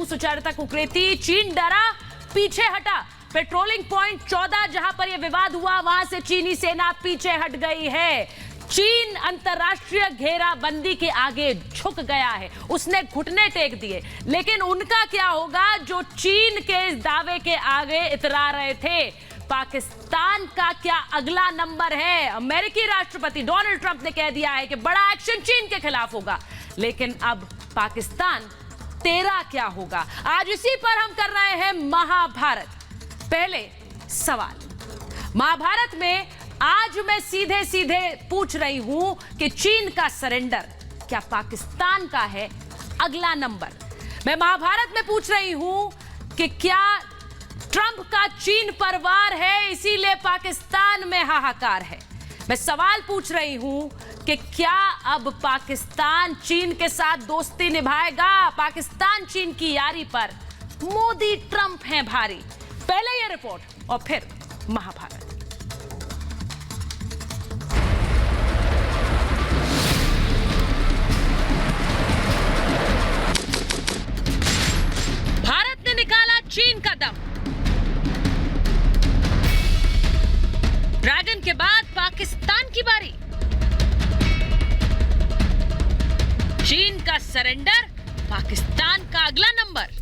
यूं सुचारुता कुकरेती, चीन डरा पीछे हटा। पेट्रोलिंग पॉइंट 14 जहां पर यह विवाद हुआ वहां से चीनी सेना पीछे हट गई है। चीन अंतरराष्ट्रीय घेराबंदी के आगे झुक गया है, उसने घुटने टेक दिए। लेकिन उनका क्या होगा जो चीन के इस दावे के आगे इतरा रहे थे? पाकिस्तान का क्या अगला नंबर है? अमेरिकी राष्ट्रपति डोनाल्ड ट्रंप ने कह दिया है कि बड़ा एक्शन चीन के खिलाफ होगा, लेकिन अब पाकिस्तान तेरा क्या होगा? आज इसी पर हम कर रहे हैं महाभारत। पहले सवाल, महाभारत में आज मैं सीधे सीधे पूछ रही हूं कि चीन का सरेंडर क्या पाकिस्तान का है अगला नंबर? मैं महाभारत में पूछ रही हूं कि क्या ट्रंप का चीन पर वार है इसीलिए पाकिस्तान में हाहाकार है? मैं सवाल पूछ रही हूं कि क्या अब पाकिस्तान चीन के साथ दोस्ती निभाएगा? पाकिस्तान चीन की यारी पर मोदी ट्रंप हैं भारी। पहले ये रिपोर्ट और फिर महाभारत। भारत ने निकाला चीन का दम। ड्रैगन के बाद पाकिस्तान की बारी। चीन का सरेंडर, पाकिस्तान का अगला नंबर।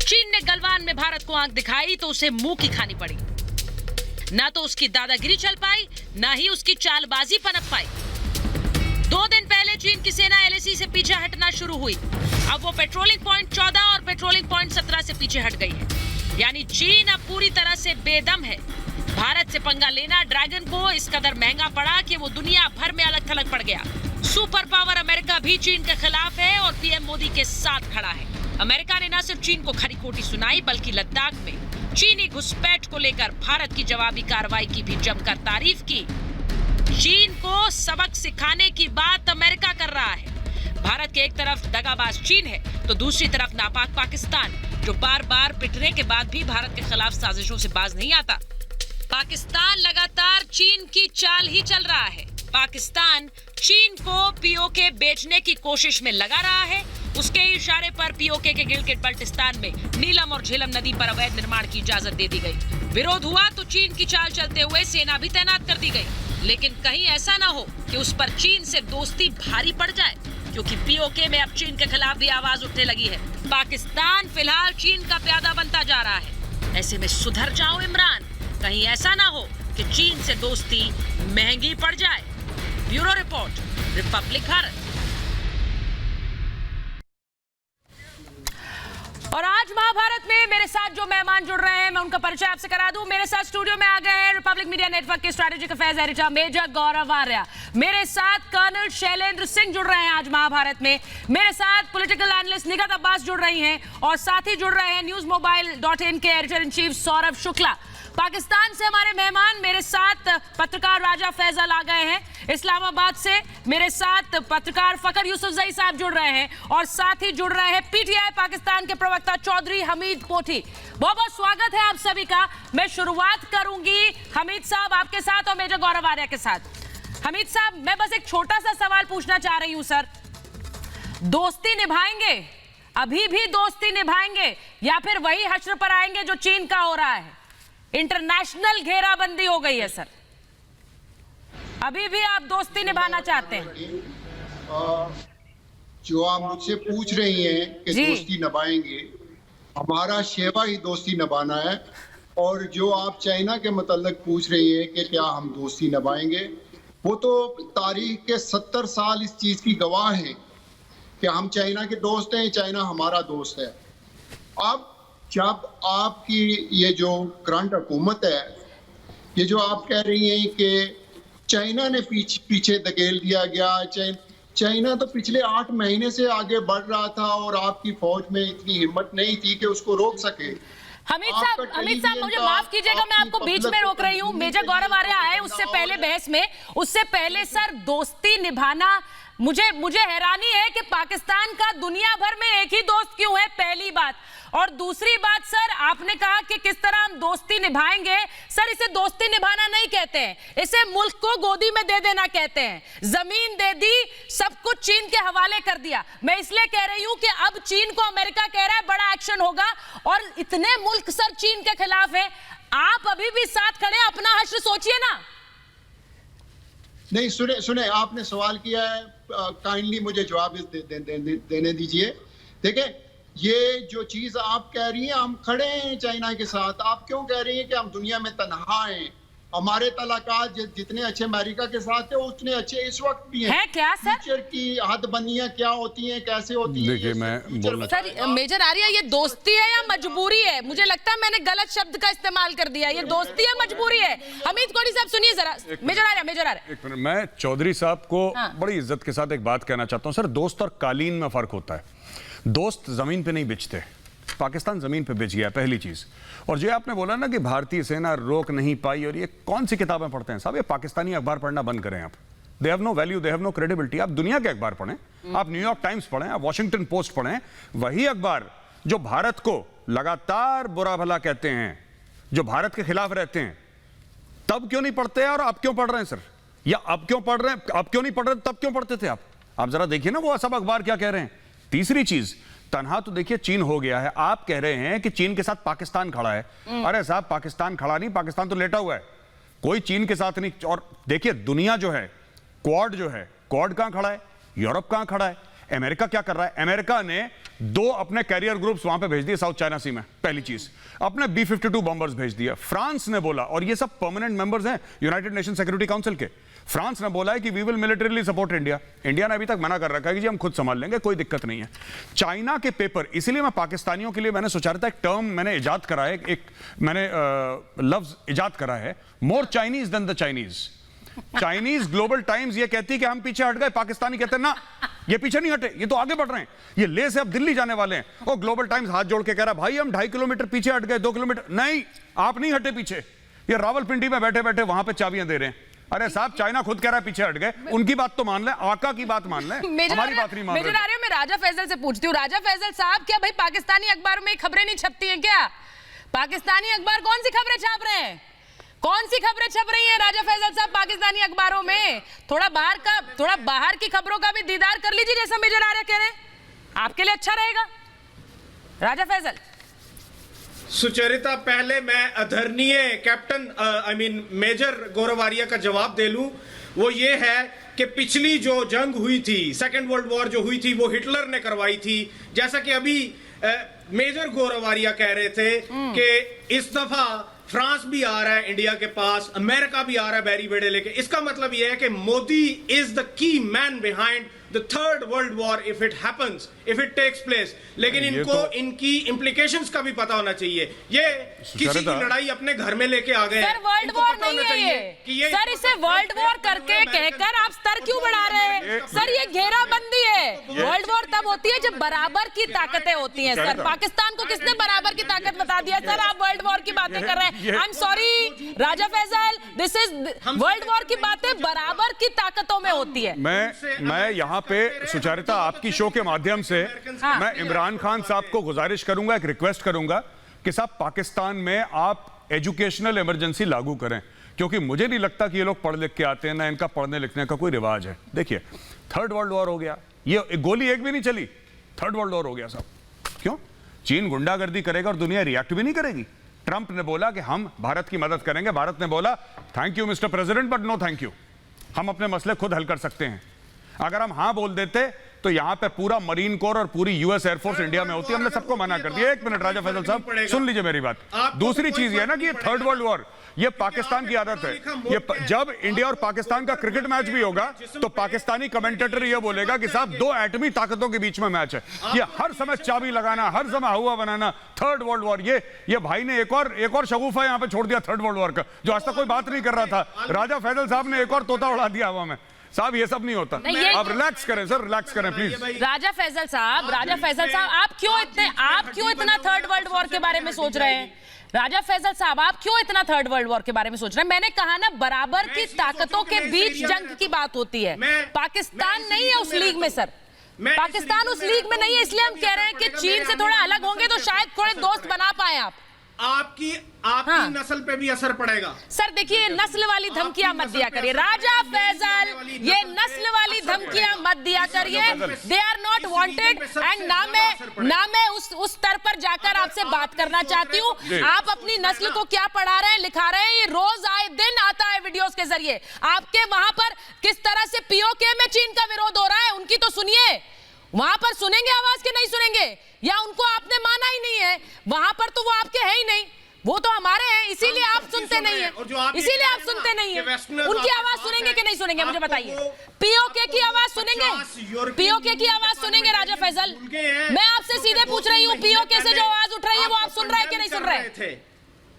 चीन ने गलवान में भारत को आंख दिखाई तो उसे मुंह की खानी पड़ी। ना तो उसकी दादागिरी चल पाई, ना ही उसकी चालबाजी पनप पाई। 2 दिन पहले चीन की सेना एलएसी से पीछे हटना शुरू हुई। अब वो पेट्रोलिंग पॉइंट 14 और पेट्रोलिंग पॉइंट 17 से पीछे हट गई है। यानी चीन अब पूरी तरह से बेदम है। भारत से पंगा लेना ड्रैगन को इस कदर महंगा पड़ा कि वो दुनिया भर में अलग थलग पड़ गया। सुपर पावर अमेरिका भी चीन के खिलाफ है और पीएम मोदी के साथ खड़ा है। अमेरिका ने न सिर्फ चीन को खरी खोटी सुनाई, बल्कि लद्दाख में चीनी घुसपैठ को लेकर भारत की जवाबी कार्रवाई की भी जमकर तारीफ की। चीन को सबक सिखाने की बात अमेरिका कर रहा है। भारत के एक तरफ दगाबाज चीन है तो दूसरी तरफ नापाक पाकिस्तान, जो बार बार पिटने के बाद भी भारत के खिलाफ साजिशों से बाज नहीं आता। पाकिस्तान लगातार चीन की चाल ही चल रहा है। पाकिस्तान चीन को पीओके बेचने की कोशिश में लगा रहा है। उसके इशारे पर पीओके के गिलगिट बल्टिस्तान में नीलम और झेलम नदी पर अवैध निर्माण की इजाजत दे दी गई। विरोध हुआ तो चीन की चाल चलते हुए सेना भी तैनात कर दी गई। लेकिन कहीं ऐसा ना हो कि उस पर चीन से दोस्ती भारी पड़ जाए, क्योंकि पीओके में अब चीन के खिलाफ भी आवाज उठने लगी है। पाकिस्तान फिलहाल चीन का प्यादा बनता जा रहा है। ऐसे में सुधर जाओ इमरान, कहीं ऐसा ना हो कि चीन से दोस्ती महंगी पड़ जाए। Bureau report, Republic Bharat. और आज महाभारत में मेरे साथ जो मेहमान जुड़ रहे हैं मैं उनका परिचय आपसे करा दूं। मेरे साथ स्टूडियो में आ गए हैं रिपब्लिक मीडिया नेटवर्क के स्ट्रेटेजिक अफेयर्स एडिटर मेजर गौरव आर्या। मेरे साथ कर्नल शैलेंद्र सिंह जुड़ रहे हैं आज महाभारत में। मेरे साथ पॉलिटिकल एनालिस्ट निगत अब्बास जुड़ रही हैं और साथ ही जुड़ रहे हैं newsmobile.in के editor in chief Saurabh Shukla. Pakistan से हमारे मेहमान मेरे साथ पत्रकार राजा फैजल आ गए हैं। इस्लामाबाद से मेरे साथ पत्रकार फकर यूसुफजई साहब जुड़ रहे हैं और साथ ही जुड़ रहे हैं पीटीआई पाकिस्तान के प्रवक्ता चौधरी हमीद पोठी। बहुत बहुत स्वागत है आप सभी का। मैं शुरुआत करूंगी हमीद साहब आपके साथ और मेजर गौरव आर्या के साथ। हमीद साहब, मैं बस एक छोटा सा सवाल पूछना चाह रही हूं सर, दोस्ती निभाएंगे, अभी भी दोस्ती निभाएंगे या फिर वही हश्र पर आएंगे जो चीन का हो रहा है? इंटरनेशनल घेराबंदी हो गई है सर, अभी भी आप दोस्ती निभाना चाहते हैं? जो आप मुझसे पूछ रही हैं कि दोस्ती निभाएंगे, हमारा शेवा ही दोस्ती निभाना है। और जो आप चाइना के मतलब पूछ रही हैं कि क्या हम दोस्ती निभाएंगे, वो तो तारीख के 70 साल इस चीज की गवाह हैं कि हम चाइना के दोस्त हैं, चाइना हमारा दोस्त है। अब जब आपकी ये जो करंट हुकूमत है, ये जो आप कह रही हैं कि चाइना ने पीछे धकेल दिया गया, चाइना तो पिछले 8 महीने से आगे बढ़ रहा था और आपकी फौज में इतनी हिम्मत नहीं थी कि उसको रोक सके। हमीद साहब मुझे माफ कीजिएगा, मैं आपको बीच में रोक रही हूँ। मेजर गौरव आर्या आए उससे पहले बहस में, उससे पहले सर दोस्ती निभाना, मुझे हैरानी है कि पाकिस्तान का दुनिया भर में एक ही दोस्त क्यों है, पहली बात। और दूसरी बात सर, आपने कहा कि किस तरह हम दोस्ती निभाएंगे। सर, इसे दोस्ती निभाना नहीं कहते हैं, इसे मुल्क को गोदी में दे देना कहते हैं। जमीन दे दी, सब कुछ चीन के हवाले कर दिया। मैं इसलिए कह रही हूं कि अब चीन को अमेरिका कह रहा है बड़ा एक्शन होगा, और इतने मुल्क सर चीन के खिलाफ है, आप अभी भी साथ खड़े, अपना हश्र सोचिए ना। नहीं, सुने आपने सवाल किया है, काइंडली मुझे जवाब देने दीजिए। देखिए, ये जो चीज आप कह रही हैं, हम खड़े हैं चाइना के साथ। आप क्यों कह रही हैं कि हम दुनिया में तन्हा हैं? हमारे तलाकात जितने अच्छे अमेरिका के साथ है उतने अच्छे इस वक्त भी हैं। क्या सर? फ्यूचर की हदबंदियां क्या होती हैं, कैसे होती हैं? देखिए, मैं बोलना सर, मेजर आर्या, ये दोस्ती है या मजबूरी है? मुझे लगता है मैंने गलत शब्द का इस्तेमाल कर दिया। ये दोस्ती है, मजबूरी है? हमीद कोड़ी साहब सुनिए जरा। मेजर आर्या एक मिनट, मैं चौधरी साहब को बड़ी इज्जत के साथ एक बात कहना चाहता हूं। सर, दोस्त और कालीन में फर्क होता है। दोस्त जमीन पे नहीं बिछते, पाकिस्तान जमीन पे बिछ गया, पहली चीज। और जो आपने बोला ना कि भारतीय सेना रोक नहीं पाई, और ये कौन सी किताबें पढ़ते हैं साहब? ये पाकिस्तानी अखबार पढ़ना बंद करें आप। They have no value, they have no credibility. आप दुनिया के अखबार पढ़ें, आप न्यूयॉर्क टाइम्स पढ़ें, आप वॉशिंगटन पोस्ट पढ़ें, वही अखबार जो भारत को लगातार बुरा भला कहते हैं, जो भारत के खिलाफ रहते हैं, तब क्यों नहीं पढ़ते हैं और अब क्यों पढ़ रहे हैं सर? या अब क्यों पढ़ रहे हैं, अब क्यों नहीं पढ़ रहे, तब क्यों पढ़ते थे आप जरा देखिए ना वो सब अखबार क्या कह रहे हैं। तीसरी चीज, तनहा तो देखिए चीन हो गया है। आप कह रहे हैं कि चीन के साथ पाकिस्तान खड़ा है। अरे साहब, पाकिस्तान खड़ा नहीं, पाकिस्तान तो लेटा हुआ है, कोई चीन के साथ नहीं। और देखिए, दुनिया जो है, क्वाड जो है, क्वाड कहां खड़ा है? यूरोप कहां खड़ा है? अमेरिका क्या कर रहा है? अमेरिका ने 2 अपने कैरियर ग्रुप्स वहां पे भेज दिए साउथ चाइना सी में, पहली चीज। अपने B-52 बॉम्बर्स भेज दिए। फ्रांस ने बोला, और ये सब परमानेंट मेंबर्स हैं यूनाइटेड नेशन सिक्योरिटी काउंसिल के, फ्रांस ने बोला है कि we will militarily support India. India ने अभी तक मना कर रखा है कि जी हम खुद संभाल लेंगे, कोई दिक्कत नहीं है। चाइना के पेपर, इसीलिए मैं पाकिस्तानियों के लिए मैंने सोचा था, एक टर्म मैंने इजाद करा है, एक मैंने लफ्ज इजाद करा है, more Chinese than the Chinese. Chinese Global Times ये कहती है कि हम पीछे हट गए, पाकिस्तानी कहते हैं ना, ये पीछे नहीं हटे, ये तो आगे बढ़ रहे हैं, ये ले से अब दिल्ली जाने वाले हैं। और ग्लोबल टाइम्स हाथ जोड़ के कह रहा है, भाई हम 2.5 किलोमीटर पीछे हट गए, 2 किलोमीटर नहीं, आप नहीं हटे पीछे। ये रावलपिंडी में बैठे बैठे वहां पे चाबियां दे रहे हैं। अरे साहब, चाइना खुद कह रहा है पीछे हट गए, उनकी बात तो मान ले, आका की बात मान ले, हमारी बात नहीं मान रहे। मैं राजा फैसल से पूछती हूँ। राजा फैसल साहब, क्या भाई पाकिस्तानी अखबारों में खबरें नहीं छपती हैं क्या? पाकिस्तानी अखबार कौन सी खबरें छाप रहे हैं? कौन सी खबरें छप रही है राजा फैसल साहब पाकिस्तानी अखबारों में? थोड़ा बाहर की खबरों का भी दीदार कर लीजिए, जैसा मेजर आर्या कह रहे हैं, आपके लिए अच्छा रहेगा। राजा फैसल। सुचरिता, पहले मैं आदरणीय कैप्टन मेजर गौरव आर्या का जवाब दे लूं। वो ये है कि पिछली जो जंग हुई थी, सेकेंड वर्ल्ड वॉर जो हुई थी, वो हिटलर ने करवाई थी। जैसा कि अभी मेजर गौरव आर्या कह रहे थे कि इस दफा फ्रांस भी आ रहा है इंडिया के पास, अमेरिका भी आ रहा है बैरी बेड़े लेके। इसका मतलब यह है कि Modi is the key man behind the third world war if it happens, if it takes place. लेकिन इनको इनकी इम्प्लीकेशंस का भी पता होना चाहिए। ये किसी की लड़ाई अपने घर में लेके आ गए हैं, सर वर्ल्ड वॉर नहीं है ये। सर, इसे वर्ल्ड वॉर करके कहकर आप स्तर क्यों बढ़ा रहे हैं? सर, ये घेराबंदी है। वर्ल्ड वॉर तब होती है जब बराबर की ताकतें होती हैं। सर, पाकिस्तान को किसने बराबर की ताकत बता दिया? सर, आप वर्ल्ड वॉर की बातें कर रहे हैं। I am sorry Raja Faisal, this is world war की बातें बराबर की ताकतों में होती है। मैं यहाँ पे सुचारिता, आपकी शो के माध्यम से मैं इमरान खान साहब को गुजारिश करूंगा, एक रिक्वेस्ट करूंगा कि साहब पाकिस्तान में आप एजुकेशनल इमरजेंसी लागू करें, क्योंकि मुझे नहीं लगता कि ये लोग पढ़ लिख के आते हैं, ना इनका पढ़ने लिखने का कोई रिवाज है। देखिए, थर्ड वर्ल्ड वॉर हो गया, ये गोली एक भी नहीं चली, थर्ड वर्ल्ड वॉर हो गया साहब। क्यों? चीन गुंडागर्दी करेगा और दुनिया रिएक्ट भी नहीं करेगी। ट्रंप ने बोला कि हम भारत की मदद करेंगे, भारत ने बोला thank you mister president but no thank you, हम अपने मसले खुद हल कर सकते हैं। अगर हम हां बोल देते तो यहां पे पूरा मरीन कोर और पूरी यूएस एयरफोर्स इंडिया में होती। हमने सबको मना कर दिया। एक मिनट राजा फैसल साहब, सुन लीजिए मेरी बात। दूसरी चीज ये है ना कि ये थर्ड वर्ल्ड वॉर, ये पाकिस्तान की आदत है। ये जब इंडिया और पाकिस्तान का क्रिकेट मैच भी होगा तो पाकिस्तानी कमेंटेटर ये बोलेगा कि साहब 2 एटमी ताकतों के बीच में मैच है। ये हर समय चाबी लगाना, हर समय हुआ बनाना, थर्ड वर्ल्ड वॉर। ये भाई ने एक और शगुफा यहां पे छोड़ दिया थर्ड वर्ल्ड वॉर का, जो आज तक कोई बात नहीं कर रहा था। राजा फैसल साहब ने एक और तोता उड़ा दिया हवा में। साहब ये सब नहीं होता, आप रिलैक्स करें सर, रिलैक्स करें प्लीज। राजा फैसल साहब, आप क्यों इतना थर्ड वर्ल्ड वॉर के बारे में सोच रहे हैं? राजा फैसल साहब, आप क्यों इतना थर्ड वर्ल्ड वॉर के बारे में सोच रहे हैं? मैंने कहा ना, बराबर की ताकतों के बीच जंग की बात होती है। पाकिस्तान नहीं है उस लीग में सर, पाकिस्तान उस लीग में नहीं है, इसलिए हम कह रहे हैं कि चीन से थोड़ा अलग होंगे तो शायद थोड़े दोस्त बना पाए आप। आपकी नस्ल पे भी असर पड़ेगा। सर देखिए, नस्ल वाली धमकियां मत दिया करिए राजा फैजल, ये नस्ल वाली धमकियां मत दिया करिए। They are not wanted and ना मैं उस स्तर पर जाकर आपसे बात करना चाहती हूँ। आप अपनी नस्ल को क्या पढ़ा रहे हैं, लिखा रहे हैं, ये रोज आए दिन आता है वीडियोस के जरिए। आपके वहां पर किस तरह से पीओके में चीन का विरोध हो रहा है, उनकी तो सुनिए। वहां पर सुनेंगे आवाज के नहीं सुनेंगे, या उनको आपने माना ही नहीं है? वहां पर तो वो आपके है ही नहीं, वो तो हमारे हैं, इसीलिए आप सुनते नहीं है, इसीलिए आप सुनते नहीं है। उनकी आवाज सुनेंगे कि नहीं सुनेंगे, मुझे बताइए। पीओके की आवाज सुनेंगे, पीओके की आवाज सुनेंगे राजा फैजल? मैं आपसे सीधे पूछ रही हूँ, पीओके से जो आवाज उठ रही है वो आप सुन रहे हैं कि नहीं सुन रहे?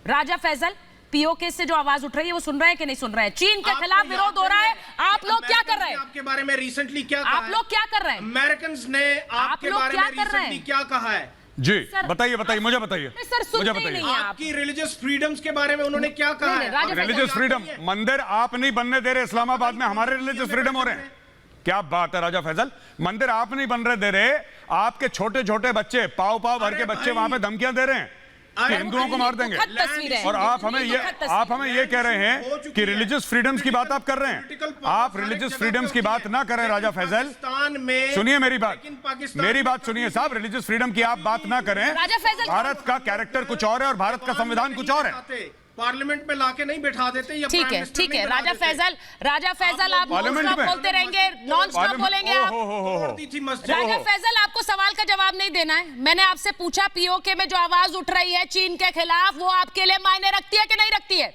राजा फैजल, पीओके से जो आवाज उठ रही है वो सुन रहे हैं कि नहीं सुन रहे हैं? चीन के खिलाफ विरोध हो रहा है, आप लोग क्या कर रहे हैं? आपके बारे में रिसेंटली क्या कहा? आप लोग क्या कर रहे हैं? अमेरिकन्स ने आपके बारे में रिसेंटली क्या कहा है? जी बताइए, मुझे बताइए। सर मुझे बताइए, आपकी रिलीजियस फ्रीडम्स के बारे में उन्होंने क्या कहा है? रिलीजियस फ्रीडम, मंदिर आप नहीं बनने दे रहे इस्लामाबाद में, हमारे रिलीजियस फ्रीडम हो रहे हैं। क्या बात है राजा फैजल, मंदिर आप नहीं बन रहे दे रहे, आपके छोटे छोटे बच्चे, पाव भर के बच्चे वहां पे धमकियां दे रहे हैं कि हिंदुओं को मार देंगे। और आप हमें ये कह रहे हैं कि रिलीजियस फ्रीडम्स की बात आप कर रहे हैं। आप रिलीजियस फ्रीडम्स की बात ना करें राजा फैजल, सुनिए मेरी बात सुनिए साहब। रिलीजियस फ्रीडम की आप बात ना करें। भारत का कैरेक्टर कुछ और है और भारत का संविधान कुछ और है। पार्लियामेंट में लाके नहीं बैठा देते। ठीक है राजा फैजल आप बोलते रहेंगे, नॉन स्टॉप बोलेंगे आप। राजा फैजल, आपको सवाल का जवाब नहीं देना है। मैंने आपसे पूछा पीओके में जो आवाज उठ रही है चीन के खिलाफ, वो आपके लिए मायने रखती है कि नहीं रखती है?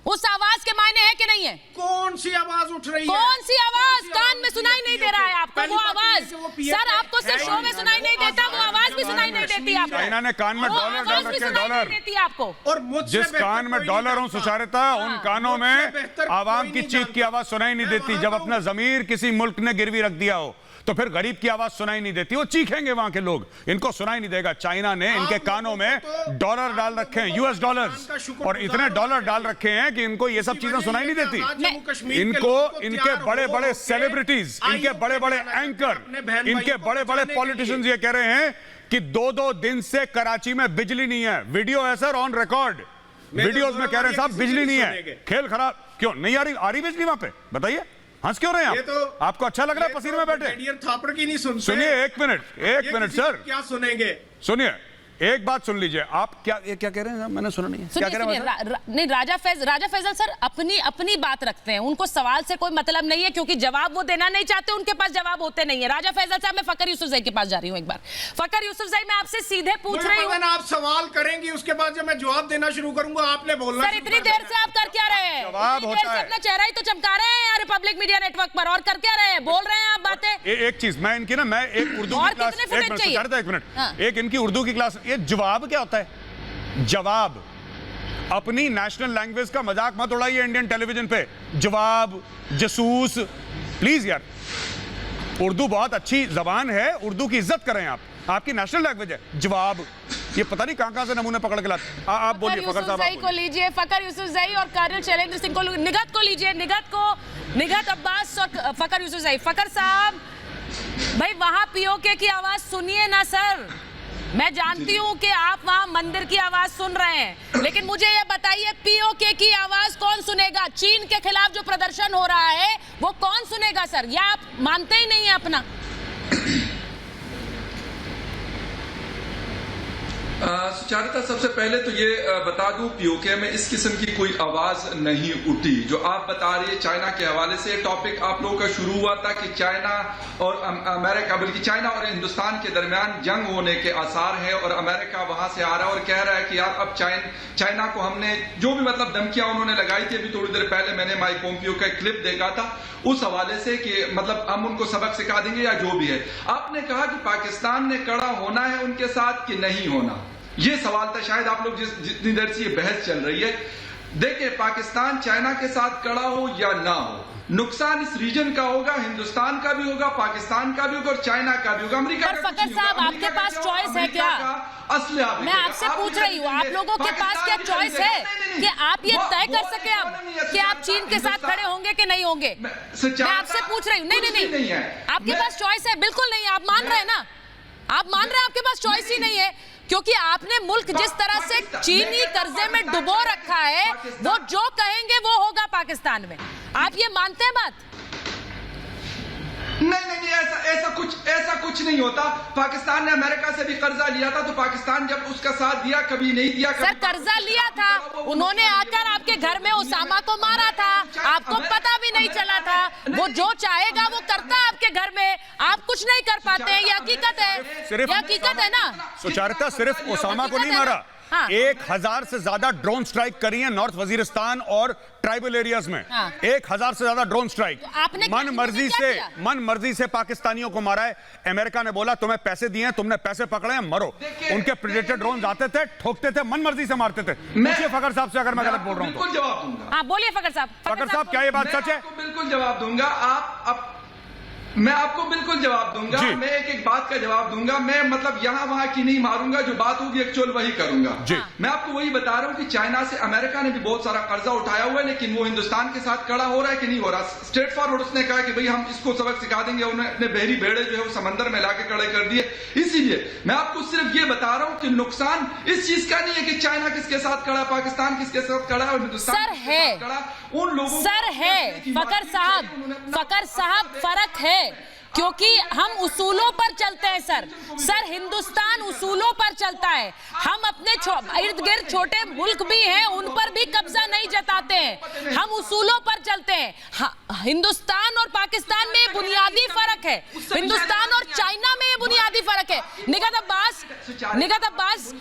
उस आवाज के मायने है कि नहीं है? कौन सी आवाज उठ रही है? कौन सी आवाज? कान में सुनाई नहीं दे रहा है आपको वो आवाज? सर आपको सिर्फ शो में सुनाई नहीं देता, वो आवाज भी सुनाई नहीं देती आपको। चाइना ने कान में डॉलर डाल रखे हैं, डॉलर देती आपको। और जिस कान में डॉलर हो सुचारिता, उन कानों में आवाम की चीख की आवाज सुनाई नहीं देती। जब अपना जमीर किसी मुल्क ने गिरवी रख दिया हो तो फिर गरीब की आवाज सुनाई नहीं देती, वो चीखेंगे वहां के लोग, इनको सुनाई नहीं देगा। चाइना ने इनके कानों में डॉलर डाल रखे हैं, यूएस डॉलर्स, और इतने डॉलर डाल रखे हैं कि इनको ये सब चीजें सुनाई नहीं देती। इनको इनके बड़े बड़े सेलिब्रिटीज, इनके बड़े बड़े एंकर, इनके बड़े बड़े पॉलिटिशियंस ये कह रहे हैं कि 2-2 दिन से कराची में बिजली नहीं है। वीडियो है सर, ऑन रिकॉर्ड वीडियोज में कह रहे हैं साहब बिजली नहीं है। खेल खराब क्यों नहीं आ रही बिजली वहां पे? बताइए, हंस क्यों रहे हैं आप? तो आपको अच्छा लग रहा है पसीने में बैठे? थापड़ की नहीं सुनते। सुनिए एक मिनट सर, क्या सुनेंगे? सुनिए एक बात सुन लीजिए। आप क्या कह रहे हैं? मैंने सुना नहीं है। क्या कह रहे हैं? नहीं राजा फैजल सर अपनी बात रखते हैं, उनको सवाल से कोई मतलब नहीं है, क्योंकि जवाब वो देना नहीं चाहते, उनके पास जवाब होते नहीं है। राजा फैजल साहब, मैं फकर यूसुफजई के पास जा रही हूँ एक बार। फकर यूसुफजई, मैं आपसे सीधे पूछ रही हूँ। आप सवाल करेंगी, उसके बाद जब मैं जवाब देना शुरू करूंगा आपने बोलना। सर इतनी देर से आप कर क्या रहे हैं? अपना चेहरा ही तो चमका रहे हैं रिपब्लिक मीडिया नेटवर्क पर, और कर क्या रहे हैं? बोल रहे हैं आप बातें। एक चीज मैं इनकी ना, मैं एक उर्दू की क्लास, एक मिनट, एक इनकी उर्दू की क्लास, ये जवाब क्या होता है? जवाब। अपनी नेशनल लैंग्वेज का मजाक मत उड़ाइए इंडियन टेलीविजन पे। जवाब, जसूस, प्लीज यार, उर्दू बहुत अच्छी जबान है, उर्दू की इज्जत करें आप, आपकी नेशनल लैंग्वेज है। जवाब, ये पता नहीं कहां से नमूने पकड़ के लाते। आप बोलिए फकर साहब को लीजिए, फकर यूसुफजई और कर्नल शैलेंद्र सिंह को, निगत को लीजिए, निगत अब्बास और फकर यूसुफजई। फकर साहब भाई, वहां पीओके की आवाज सुनिए ना सर। मैं जानती हूं कि आप वहां मंदिर की आवाज सुन रहे हैं, लेकिन मुझे ये बताइए पीओके की आवाज कौन सुनेगा? चीन के खिलाफ जो प्रदर्शन हो रहा है वो कौन सुनेगा सर? या आप मानते ही नहीं है अपना? सुचारिता, सबसे पहले तो ये बता दूं, पीओके में इस किस्म की कोई आवाज नहीं उठी। जो आप बता रही है चाइना के हवाले से टॉपिक आप लोगों का शुरू हुआ था कि चाइना और अमेरिका, बल्कि चाइना और हिंदुस्तान के दरमियान जंग होने के आसार है, और अमेरिका वहां से आ रहा है और कह रहा है कि यार अब चाइना को हमने जो भी मतलब धमकियां उन्होंने लगाई थी, अभी थोड़ी देर पहले मैंने माइक पोम्पियो का क्लिप देखा था, उस हवाले से कि मतलब हम उनको सबक सिखा देंगे या जो भी है। आपने कहा कि पाकिस्तान ने कड़ा होना है उनके साथ कि नहीं होना, ये सवाल था। शायद आप लोग जितनी देर से ये बहस चल रही है, देखिए, पाकिस्तान चाइना के साथ खड़ा हो या ना हो, नुकसान इस रीजन का होगा, हिंदुस्तान का भी होगा, पाकिस्तान का भी होगा और चाइना का भी होगा। अमेरिका पर फकर साहब, आपके पास चॉइस है क्या? मैं आपसे पूछ रही हूँ, आप लोगों के पास क्या चॉइस है कि आप ये तय कर सके अब कि आप चीन के साथ खड़े होंगे कि नहीं होंगे? मैं आपसे पूछ रही हूँ। नहीं, आपके पास चॉइस है? बिल्कुल नहीं। आप मान रहे हैं ना, आप मान रहे हैं आपके पास चॉइस ही नहीं है, क्योंकि आपने मुल्क जिस तरह से चीनी कर्जे में डुबो रखा है, वो जो कहेंगे वो होगा पाकिस्तान में। आप ये मानते हैं बात? नहीं, ऐसा कुछ नहीं होता। पाकिस्तान ने अमेरिका से भी कर्जा लिया था, तो पाकिस्तान जब उसका साथ दिया, कभी नहीं दिया। सर, कर्जा लिया था, उन्होंने आकर आपके घर में उसामा को मारा था, आपको पता भी नहीं चला था। वो जो चाहेगा वो करता है आपके घर में, आप कुछ नहीं कर पाते हैं। ये हकीकत है, ये हकीकत है ना। सुचारिता, सिर्फ उसामा को नहीं मारा, 1000 से ज्यादा ड्रोन स्ट्राइक करी है नॉर्थ वजीरिस्तान और ट्राइबल एरियाज में। 1000 से ज्यादा ड्रोन स्ट्राइक मन मर्जी से पाकिस्तानियों को मारा है। अमेरिका ने बोला तुम्हें पैसे दिए हैं, तुमने पैसे पकड़े हैं, मरो। उनके प्रेडेटर ड्रोन आते थे, ठोकते थे, मन मर्जी से मारते थे। पूछिए फकर साहब से अगर मैं गलत बोल रहा हूं तो। जवाब दूंगा। हाँ, बोलिए फकर साहब। फकर साहब, क्या ये बात सच है? बिल्कुल जवाब दूंगा। मैं आपको बिल्कुल जवाब दूंगा। मैं एक बात का जवाब दूंगा। मैं मतलब यहां वहां की नहीं मारूंगा, जो बात होगी एक्चुअल वही करूंगा। मैं आपको वही बता रहा हूं कि चाइना से अमेरिका ने भी बहुत सारा कर्जा उठाया हुआ है, लेकिन वो हिंदुस्तान के साथ खड़ा हो रहा है कि नहीं हो रहा। स्ट्रेट फॉरवर्ड उसने कहा कि भाई हम इसको सबक सिखा देंगे। उन्होंने अपने बहरी भेड़े जो है वो समंदर में लाके खड़े कर दिए। इसीलिए मैं आपको सिर्फ ये बता रहा हूं कि नुकसान इस चीज का नहीं है कि चाइना किसके साथ खड़ा, पाकिस्तान किसके साथ खड़ा और हिंदुस्तान किसके साथ खड़ा। उन लोगों सर है फकर साहब, फर्क है, क्योंकि हम उसूलों पर चलते हैं सर। हिंदुस्तान उसूलों पर चलता है। हम अपने इर्द गिर्द छोटे मुल्क भी हैं, उन पर भी कब्जा नहीं जताते हैं। हम उसूलों पर चलते हैं। हिंदुस्तान और पाकिस्तान में ये बुनियादी फर्क है, हिंदुस्तान और चाइना में ये बुनियादी फर्क है। निगहत अब्बास,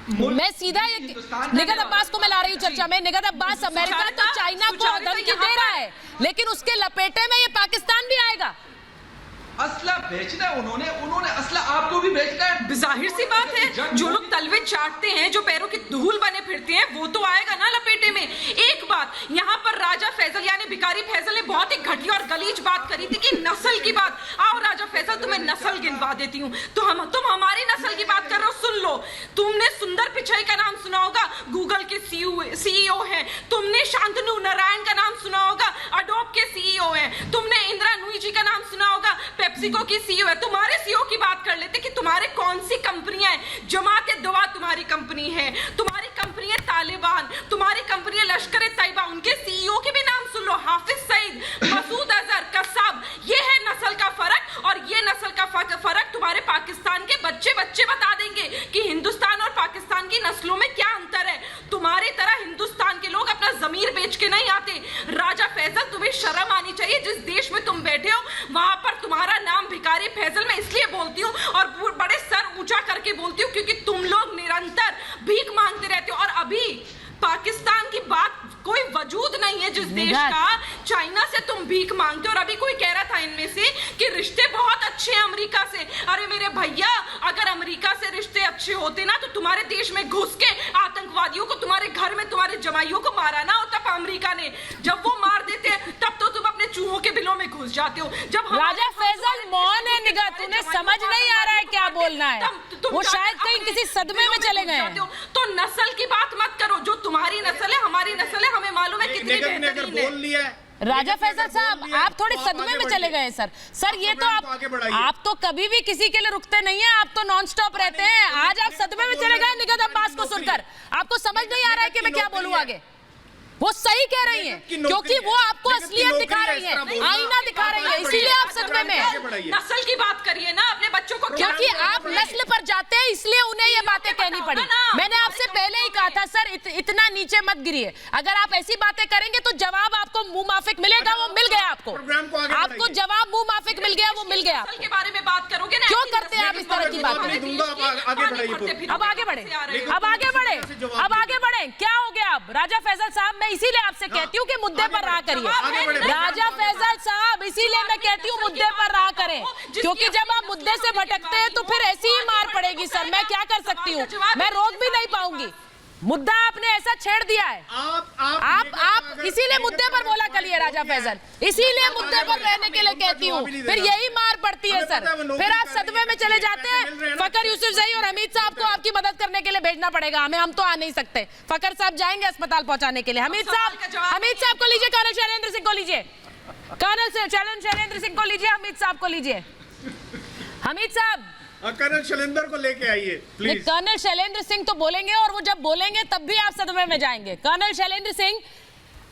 मैं सीधा निगहत अब्बास को मैं ला रही हूँ चर्चा में। निगहत अब्बास, अमेरिका तो चाइना को धमकी दे रहा है, लेकिन उसके लपेटे में ये पाकिस्तान भी आएगा। असला बेचना है उन्होंने असला आपको भी बेचना है। जाहिर सी बात है, जो लोग तलवे चाटते हैं, जो पैरों की धूल बने फिरते हैं, वो तो आएगा ना लपेटे में। एक बात यहाँ पर राजा फैसल यानी भिखारी फैसल ने बहुत ही घटिया और गलीज बात करी थी कि नस्ल की बात। आओ राजा फैसल, तुम्हें नस्ल गिनवा देती हूँ। तुम हमारी नस्ल की बात कर रहे हो, सुन लो। तुमने सुंदर पिचाई का नाम सुना होगा, गूगल के CEO हैं। तुमने शांतनु नारायण का नाम सुना होगा, अडोब के CEO हैं। तुमने इंदिरा नूई जी का नाम सुना होगा, पेप्सिको की CEO है। तुम्हारे CEO की बात कर लेते कि तुम्हारे कौन सी कंपनियां हैं। जमाते दवा तुम्हारी कंपनी है, तुम्हारी कंपनी है तालिबान, तुम्हारी कंपनी है लश्कर तैयबा। उनके CEO के भी नाम सुन लो, हाफिज सईद, मसूद अजहर, कसाब। ये है नस्ल का फर्क, और ये नस्ल का फर्क तुम्हारे पाकिस्तान के बच्चे बता देंगे कि हिंदुस्तान और पाकिस्तान की नस्लों में क्या अंतर है। तुम्हारी तरह हिंदुस्तान के लोग अपना जमीर बेच के नहीं आते। राजा फैसल, तुम्हें शर्म आनी चाहिए। जिस देश में तुम बैठे हो वहां पर तुम्हारा नाम भिखारी फैसल मैं इसलिए बोलती हूँ और बड़े सर ऊंचा करके बोलती हूँ क्योंकि तुम लोग निरंतर भीख मांगते रहते हो। और अभी पाकिस्तान की बात कोई वजूद नहीं है जिस देश का, चाइना से तुम भीख मांगते हो। और अभी कोई कह रहा था इनमें से कि रिश्ते बहुत अच्छे हैं अमेरिका से। अरे मेरे भैया, अगर अमेरिका से रिश्ते अच्छे होते ना तो तुम्हारे देश में घुस के आतंकवादियों को, तुम्हारे घर में तुम्हारे जमाइयों को मारा ना होता अमेरिका ने। जब वो मार देते तब तो तुम अपने चूहों के बिलों में घुस जाते हो। जब राजा फैसल मौन है, निगाह तुम्हें समझ नहीं आ रहा है क्या बोलना है। वो शायद कहीं किसी सदमे में चले गए। तो नस्ल की बात मत करो। जो तुम्हारी नस्ल है, हमारी नस्ल है, हमें मालूम है कितनी बेहतरीन है। राजा फैसल साहब, आप थोड़े सदमे में चले गए सर। ये तो आप तो कभी भी किसी के लिए रुकते नहीं है, आप तो नॉन स्टॉप रहते हैं। आज आप सदमे में चले गए निगहत अब्बास को सुनकर। आपको समझ नहीं आ रहा है कि मैं क्या बोलूं आगे। वो सही कह रही हैं, क्योंकि वो आपको असलियत दिखा रही है, आईना दिखा रही है, इसीलिए आप सदमे में। नस्ल की बात करिए ना अपने बच्चों को, क्योंकि आप नस्ल पर जाते हैं इसलिए उन्हें ये बातें कहनी पड़ी। मैंने आपसे पहले ही कहा था सर, इतना नीचे मत गिरिए। अगर आप ऐसी बातें करेंगे तो जवाब आपको मुंह माफिक मिलेगा, वो मिल गया आपको। आपको जवाब मुंह माफिक मिल गया, वो मिल गया। के बारे में बात करोगे ना, क्यों करते हैं आप इस तरह की बातें? अब आगे बढ़े। क्या हो गया अब? राजा फैसल साहब, मैं इसीलिए आपसे कहती हूँ कि मुद्दे पर रहा करिए। राजा फैसल साहब, इसीलिए मैं कहती हूँ मुद्दे पर रहा करें, क्योंकि जब आप मुद्दे से भटकते हैं तो फिर ऐसी ही मार पड़ेगी सर। मैं क्या कर सकती हूँ, मैं रोक भी नहीं पाऊंगी। मुद्दा आपने ऐसा छेड़ दिया है। आप इसीलिए मुद्दे पर बोला करिए राजा फैजल, इसीलिए मुद्दे पर रहने के लिए कहती हूँ, फिर यही मार पड़ती है सर, फिर आप सदमे में चले जाते हैं। फकर यूसुफजई और हमीद साहब को आपकी मदद करने के लिए भेजना पड़ेगा हमें, हम तो आ नहीं सकते। फकर साहब जाएंगे अस्पताल पहुंचाने के लिए। हमीद साहब को लीजिए, कर्नल शैलेंद्र सिंह को लीजिए, कर्नल शैलेंद्र सिंह को लीजिए, हमीद साहब को लीजिए। हमीद साहब कर्नल शैलेंद्र को लेके आइए प्लीज। कर्नल शैलेंद्र सिंह तो बोलेंगे और वो जब बोलेंगे तब भी आप सदमे में जाएंगे। कर्नल शैलेंद्र सिंह,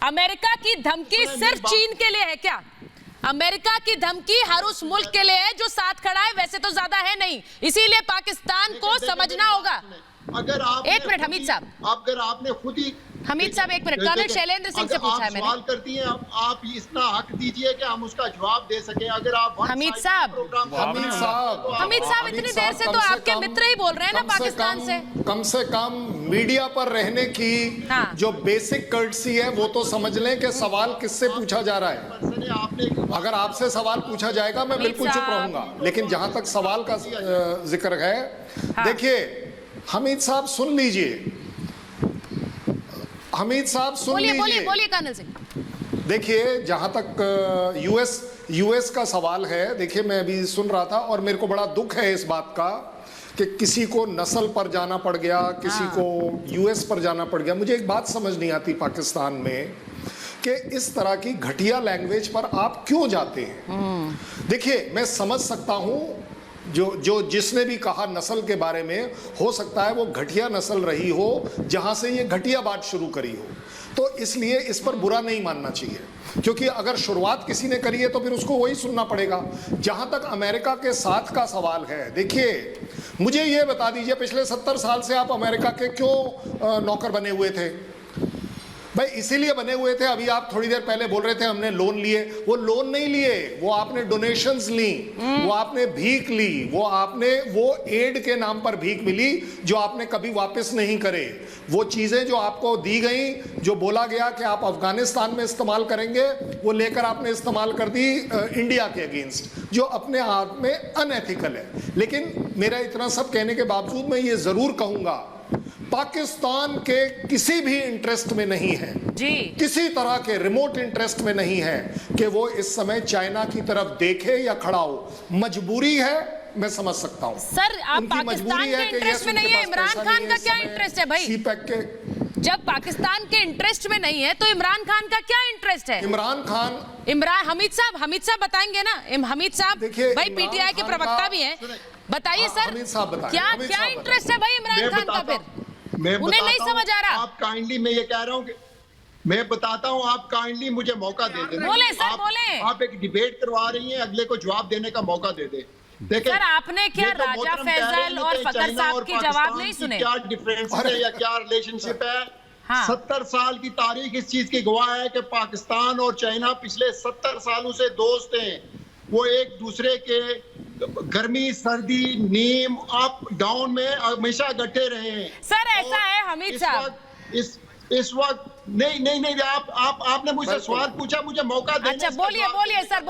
अमेरिका की धमकी सिर्फ चीन के लिए है क्या? अमेरिका की धमकी हर उस मुल्क के लिए है जो साथ खड़ा है, वैसे तो ज्यादा है नहीं, इसीलिए पाकिस्तान को समझना होगा। अगर आप एक मिनट हमीद साहब, अगर आपने खुद ही हमीद साहब एक मिनट, कर्नल शैलेंद्र सिंह से पूछा है मैंने। सवाल करती हैं आप इतना हक दीजिए कि हम उसका जवाब दे सके। अगर आप हमीद साहब इतनी देर से तो आपके मित्र ही बोल रहे हैं ना पाकिस्तान से। कम से कम मीडिया पर रहने की जो बेसिक कर्टसी है वो तो समझ लें कि सवाल किससे पूछा जा रहा है। अगर आपसे सवाल पूछा जाएगा मैं बिल्कुल चुप रहूंगा, लेकिन जहां तक सवाल का जिक्र है, देखिए हमीद साहब सुन लीजिए, हमीद साहब सुन लीजिए। बोलिए कर्नल सिंह। देखिए जहां तक यूएस का सवाल है, देखिए मैं अभी सुन रहा था और मेरे को बड़ा दुख है इस बात का कि किसी को नस्ल पर जाना पड़ गया, किसी को यूएस पर जाना पड़ गया। मुझे एक बात समझ नहीं आती पाकिस्तान में कि इस तरह की घटिया लैंग्वेज पर आप क्यों जाते हैं। देखिए मैं समझ सकता हूं जो जिसने भी कहा नस्ल के बारे में, हो सकता है वो घटिया नस्ल रही हो जहां से ये घटिया बात शुरू करी हो, तो इसलिए इस पर बुरा नहीं मानना चाहिए, क्योंकि अगर शुरुआत किसी ने करी है तो फिर उसको वही सुनना पड़ेगा। जहां तक अमेरिका के साथ का सवाल है, देखिए मुझे ये बता दीजिए पिछले 70 साल से आप अमेरिका के क्यों नौकर बने हुए थे? भाई इसीलिए बने हुए थे। अभी आप थोड़ी देर पहले बोल रहे थे हमने लोन लिए, वो लोन नहीं लिए, वो आपने डोनेशंस ली, वो आपने भीख ली, वो एड के नाम पर भीख मिली जो आपने कभी वापस नहीं करे। वो चीजें जो आपको दी गई, जो बोला गया कि आप अफगानिस्तान में इस्तेमाल करेंगे, वो लेकर आपने इस्तेमाल कर दी इंडिया के अगेंस्ट, जो अपने आप में अनएथिकल है। लेकिन मेरा इतना सब कहने के बावजूद मैं ये जरूर कहूंगा, पाकिस्तान के किसी भी इंटरेस्ट में नहीं है जी, किसी तरह के रिमोट इंटरेस्ट में नहीं है कि वो इस समय चाइना की तरफ देखे या खड़ा हो। मजबूरी है, मैं समझ सकता हूं सर। आप पाकिस्तान के इंटरेस्ट में नहीं है, इमरान खान का क्या इंटरेस्ट है भाई? सीपैक के जब पाकिस्तान के इंटरेस्ट में नहीं है तो इमरान खान का क्या इंटरेस्ट है? हमीद साहब बताएंगे ना। हमीद साहब भाई पीटीआई के प्रवक्ता भी हैं, बताइए सर क्या इंटरेस्ट है भाई इमरान खान का? फिर उन्हें नहीं समझ आ रहा। आप काइंडली, मैं ये कह रहा हूँ कि मैं बताता हूँ, आप काइंडली मुझे मौका दे दें। बोले सर, बोले। आप एक डिबेट करवा रही हैं, अगले को जवाब देने का मौका दे दे। देखिए सर, आपने क्या राजा फैजल और फकर साहब की जवाब नहीं सुने? क्या डिफरेंस है या क्या रिलेशनशिप है? 70 साल की तारीख इस चीज की गवाह है कि पाकिस्तान और चाइना पिछले 70 सालों से दोस्त हैं। वो एक दूसरे के गर्मी सर्दी नीम अप डाउन में हमेशा गट्टे रहे हैं। सर ऐसा है हमीद साहब, इस वक्त नहीं आपने मुझसे सवाल पूछा, मुझे मौका देने। अच्छा बोलिए सर,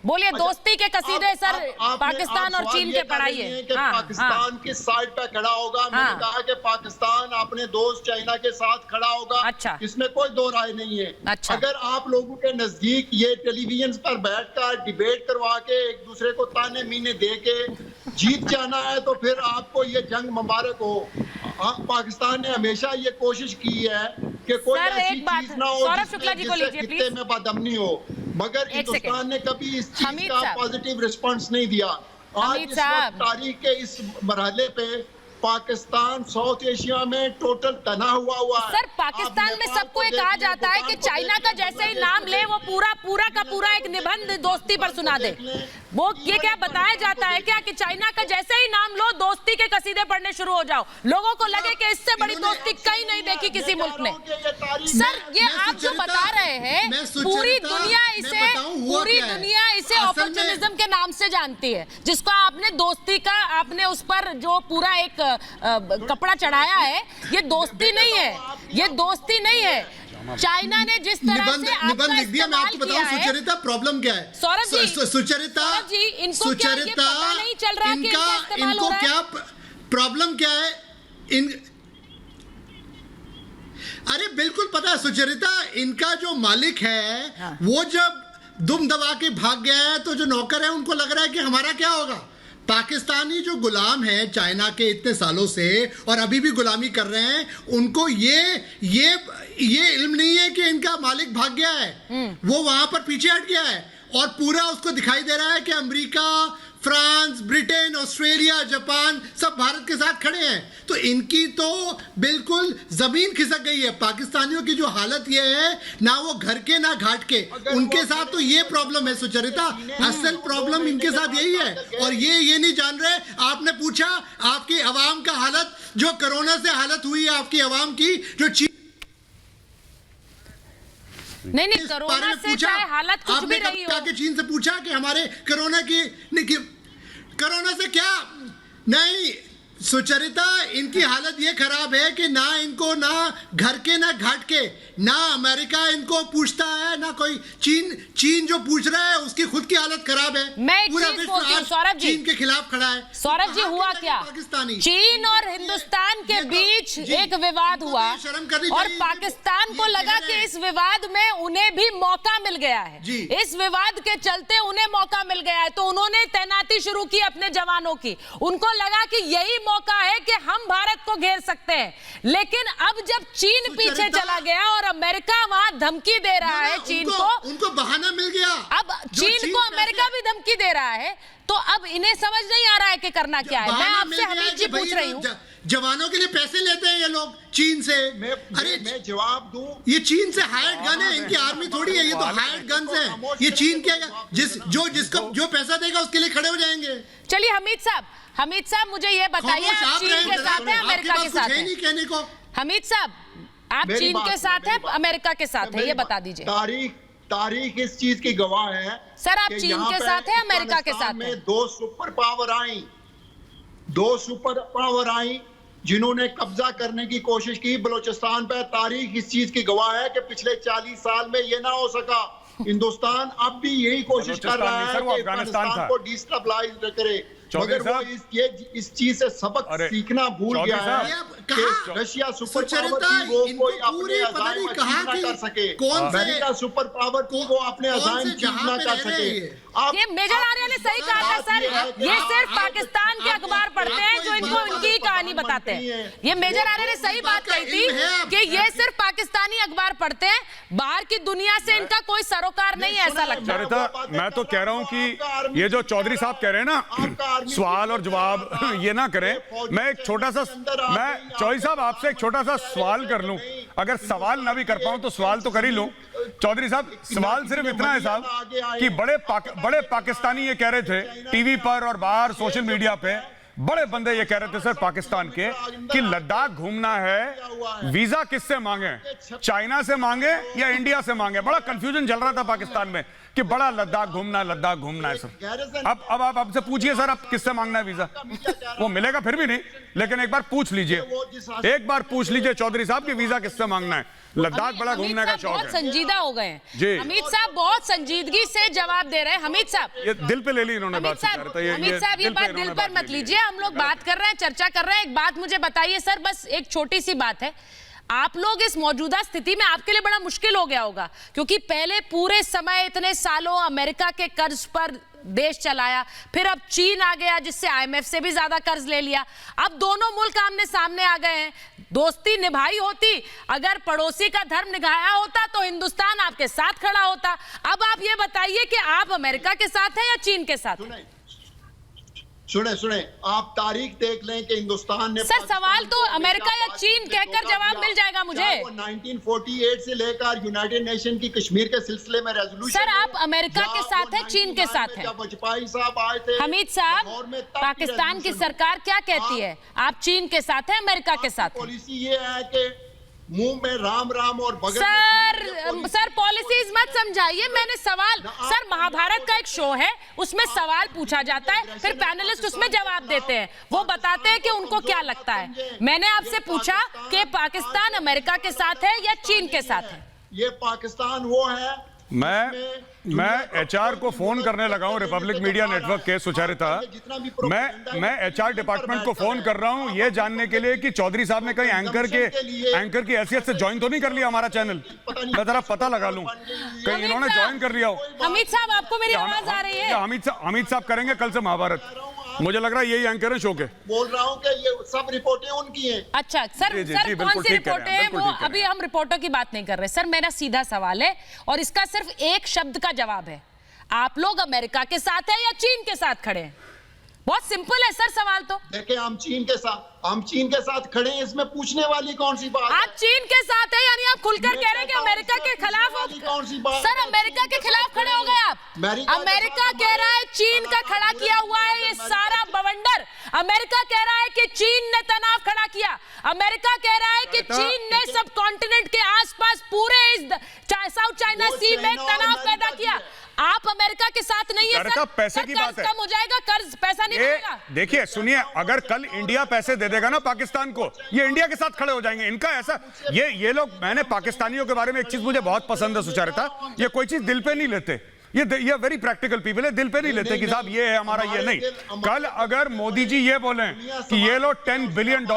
बोलिए। दोस्ती के कसीदे सर पाकिस्तान और चीन के पढ़ाइए। पाकिस्तान की साइड पे खड़ा होगा। मैंने कहा कि पाकिस्तान अपने दोस्त चाइना के साथ खड़ा होगा। अच्छा, इसमें कोई दो राय नहीं है। अच्छा, अगर आप लोगों के नजदीक ये टेलीविजन पर बैठकर डिबेट करवा के एक दूसरे को ताने मीने दे के जीत जाना है तो फिर आपको ये जंग मुबारक हो। पाकिस्तान ने हमेशा ये कोशिश की है कि कोई ऐसी चीज ना हो जिससे में बदअमनी हो, मगर हिंदुस्तान ने कभी इस चीज का पॉजिटिव रिस्पांस नहीं दिया। आज इस वक्त तारीख के इस मरहले पे पाकिस्तान साउथ एशिया में टोटल तना हुआ है। सर पाकिस्तान में सबको कहा जाता है कि चाइना का जैसे ही नाम ले वो पूरा का पूरा एक निबंध दोस्ती पर सुना दे। वो ये क्या बताया जाता है क्या कि चाइना का जैसे ही नाम लो दोस्ती के कसीदे पढ़ने शुरू हो जाओ? लोगों को लगे कि इससे बड़ी दोस्ती कहीं नहीं देखी किसी मुल्क ने। सर ये आप जो बता रहे हैं पूरी दुनिया इसे अपॉर्चुनिज्म के नाम से जानती है, जिसको आपने दोस्ती का आपने उस पर जो पूरा एक कपड़ा चढ़ाया है, ये दोस्ती नहीं है, ये दोस्ती नहीं है। चाइना ने जिस तरह से निबंध लिख दिया, मैं आपको बताऊं सुचरिता प्रॉब्लम क्या है। सुचरिता इनको क्या ये पता नहीं चल रहा कि इनका इनको क्या प्रॉब्लम क्या है? अरे बिल्कुल पता है सुचरिता, इनका जो मालिक है वो जब दुम दबा के भाग गया है तो जो नौकर है उनको लग रहा है कि हमारा क्या होगा। पाकिस्तानी जो गुलाम है चाइना के इतने सालों से और अभी भी गुलामी कर रहे हैं, उनको ये इल्म नहीं है कि इनका मालिक भाग गया है, वो वहां पर पीछे हट गया है और पूरा उसको दिखाई दे रहा है कि America, France, Britain, Australia, Japan सब भारत के साथ खड़े हैं। तो इनकी तो बिल्कुल जमीन खिसक गई है। पाकिस्तानियों की जो हालत ये है, ना वो घर के ना घाट के, उनके साथ तो ये प्रॉब्लम है सुचरिता, असल प्रॉब्लम इनके साथ यही है। और ये नहीं जान रहे। आपने पूछा आपकी अवाम का हालत, जो कोरोना से हालत हुई है आपकी अवाम की, जो नहीं कोरोना से चाहे हालत कुछ भी रही हो, चीन से पूछा कि हमारे कोरोना से क्या नहीं। सुचरिता, इनकी हालत ये खराब है कि ना इनको ना घर के ना घाट के, ना अमेरिका इनको पूछता है, ना कोई चीन जो पूछ रहा है उसकी खुद की हालत खराब है। मैं एक चीज बोलती हूं सौरभ जी, चीन के खिलाफ खड़ा है। सौरभ जी, हुआ क्या, चीन और हिंदुस्तान के बीच एक विवाद हुआ और पाकिस्तान को लगा कि इस विवाद में उन्हें भी मौका मिल गया है, इस विवाद के चलते उन्हें मौका मिल गया है, तो उन्होंने तैनाती शुरू की अपने जवानों की। उनको लगा कि यही मौका है कि हम भारत को घेर सकते हैं। लेकिन अब जब चीन पीछे चला गया और अमेरिका वहां धमकी दे रहा है चीन को, उनको बहाना मिल गया। अब चीन को अमेरिका भी धमकी दे रहा है, तो अब इन्हें समझ नहीं आ रहा है कि करना क्या है। मैं आपसे हमीद जी पूछ रही हूँ, जवानों के लिए पैसे लेते हैं ये लोग चीन से। अरे मैं जवाब दूं, ये चीन से हायर्ड गन है, इनकी आर्मी थोड़ी है, ये तो हायर्ड गन्स है। ये चीन के जिसको जो पैसा देगा उसके लिए खड़े हो जाएंगे। चलिए हमीद साहब मुझे ये बताइए, आप चीन के साथ हैं अमेरिका के साथ हैं? कहने को हमीद साहब, आप चीन के साथ हैं अमेरिका के साथ हैं, ये बता दीजिए। तारीख इस चीज की गवाह है। सर, आप चीन के साथ हैं अमेरिका के साथ हैं? दो सुपर पावर आई जिन्होंने कब्जा करने की कोशिश की बलूचिस्तान पर। तारीख इस चीज की गवाह है कि पिछले 40 साल में ये ना हो सका। हिंदुस्तान अब भी यही कोशिश कर रहा है कि अफगानिस्तान को डिस्टेबलाइज करे, मगर वो इस चीज से सबक सीखना भूल गया है कि रशिया सुपर पावर थी, वो कोई अपने अज़ाइम अचीव ना कर सके। अमेरिका सुपर पावर थी, वो अपने अज़ाइम अचीव ना कर सके। ये मेजर आर्या ने सही कहा था सर, ये सिर्फ पाकिस्तान के अखबार पढ़ते हैं जो इनको इनकी कहानी बताते हैं। ये मेजर आर्या ने सही बात कही थी कि ये सिर्फ पाकिस्तानी अखबार पढ़ते हैं, बाहर की दुनिया से इनका कोई सरोकार नहीं है, ऐसा लगता है। मैं तो कह रहा हूं कि ये जो चौधरी साहब कह रहे हैं ना, सवाल और जवाब ये ना करें। मैं एक छोटा सा, मैं चौधरी साहब आपसे एक छोटा सा सवाल कर लूं, अगर सवाल ना भी कर पाऊं तो सवाल तो कर ही लूं। चौधरी साहब, सवाल सिर्फ इतना है साहब कि बड़े पाकिस्तानी ये कह रहे थे टीवी पर और बाहर सोशल मीडिया पे, बड़े बंदे ये कह रहे थे सर पाकिस्तान के कि लद्दाख घूमना है, वीजा किससे मांगे, चाइना से मांगे या इंडिया से मांगे। बड़ा कंफ्यूजन चल रहा था पाकिस्तान में कि बड़ा लद्दाख घूमना है सर। अब आप आपसे पूछिए सर, अब किससे मांगना है वीजा? वो मिलेगा फिर भी नहीं, लेकिन एक बार पूछ लीजिए चौधरी साहब कि वीजा किससे मांगना है। लद्दाख बड़ा घूमने का शौक है। बहुत संजीदा हो गए हैं अमित साहब, बहुत संजीदगी से जवाब दे रहे हैं। हमीद साहब, ये दिल पे ले ली इन्होंने बात। अमित साहब, ये बात दिल पर मत लीजिए, हम लोग बात कर रहे हैं, चर्चा कर रहे हैं। एक बात मुझे बताइए सर, बस एक छोटी सी बात है, आप लोग इस मौजूदा स्थिति में, आपके लिए बड़ा मुश्किल हो गया होगा क्योंकि पहले पूरे समय इतने सालों अमेरिका के कर्ज पर देश चलाया, फिर अब चीन आ गया जिससे IMF से भी ज्यादा कर्ज ले लिया, अब दोनों मुल्क आमने सामने आ गए हैं। दोस्ती निभाई होती, अगर पड़ोसी का धर्म निभाया होता तो हिंदुस्तान आपके साथ खड़ा होता। अब आप ये बताइए कि आप अमेरिका के साथ हैं या चीन के साथ? सुने, आप तारीख देख लें कि हिंदुस्तान ने, सर सवाल तो अमेरिका या चीन कहकर जवाब मिल जाएगा मुझे। 1948 से लेकर यूनाइटेड नेशन की कश्मीर के सिलसिले में रेजोल्यूशन। सर, आप अमेरिका के साथ हैं, चीन के साथ हैं? वाजपेयी साहब आए थे। हमीद साहब, पाकिस्तान की सरकार क्या कहती है? आप चीन के साथ हैं, अमेरिका के साथ? पॉलिसी ये है कि मुंह में राम राम और बगल सर पॉलिसीज मत समझाइए, मैंने सवाल, सर महाभारत का एक शो है, उसमें सवाल पूछा जाता है, फिर पैनलिस्ट उसमें जवाब देते हैं, वो बताते हैं कि उनको क्या लगता है। मैंने आपसे पूछा कि पाकिस्तान अमेरिका के साथ है या चीन के साथ है? ये पाकिस्तान वो है मैं एचआर को फोन करने लगा हूं, रिपब्लिक मीडिया नेटवर्क के सुचरिता। मैं एचआर डिपार्टमेंट को फोन कर रहा हूं ये जानने के लिए कि चौधरी साहब ने कहीं एंकर की हैसियत से ज्वाइन तो नहीं कर लिया हमारा चैनल। मैं जरा पता लगा लूं कहीं इन्होंने ज्वाइन कर लिया हो। अमित साहब, आपको मेरी आवाज आ रही है? अमित साहब करेंगे कल से महाभारत, मुझे लग रहा है यही एंकर है शो के। बोल रहा हूं कि ये सब रिपोर्टें उनकी हैं। अच्छा सर, सर कौन सी रिपोर्टें हैं वो अभी हम रिपोर्टों की बात नहीं कर रहे सर। मेरा सीधा सवाल है और इसका सिर्फ एक शब्द का जवाब है, आप लोग अमेरिका के साथ हैं या चीन के साथ खड़े हैं? बहुत सिंपल है सर सवाल तो। देखिए, हम चीन के साथ खड़े हैं, इसमें पूछने वाली कौन सी बात? आप चीन के साथ हैं यानी आप खुलकर कह रहे हैं कि अमेरिका के खिलाफ हो? कौन सी बात? सर अमेरिका के खिलाफ खड़े हो गए आप। अमेरिका कह रहा है चीन का खड़ा किया हुआ है ये सारा बवंडर। अमेरिका कह रहा है कि चीन ने तनाव खड़ा किया। अमेरिका कह रहा है कि चीन ने सब कॉन्टिनेंट के आसपास पूरे इस साउथ चाइना सी में तनाव पैदा किया। आप अमेरिका के साथ नहीं है सर। पैसे की बात है, कम हो जाएगा कर्ज, पैसा नहीं मिलेगा। देखिए सुनिए, अगर कल इंडिया पैसे दे देगा ना पाकिस्तान को, ये इंडिया के साथ खड़े हो जाएंगे। इनका ऐसा ये लोग, मैंने पाकिस्तानियों के बारे में एक चीज मुझे बहुत पसंद है सुचरिता, ये कोई चीज दिल पे नहीं लेते। ये वेरी प्रैक्टिकल पीपल है, दिल पे नहीं लेते कि साहब ये है हमारा, ये नहीं। कल अगर मोदी जी ये बोले कि ये लो $10 बिलियन,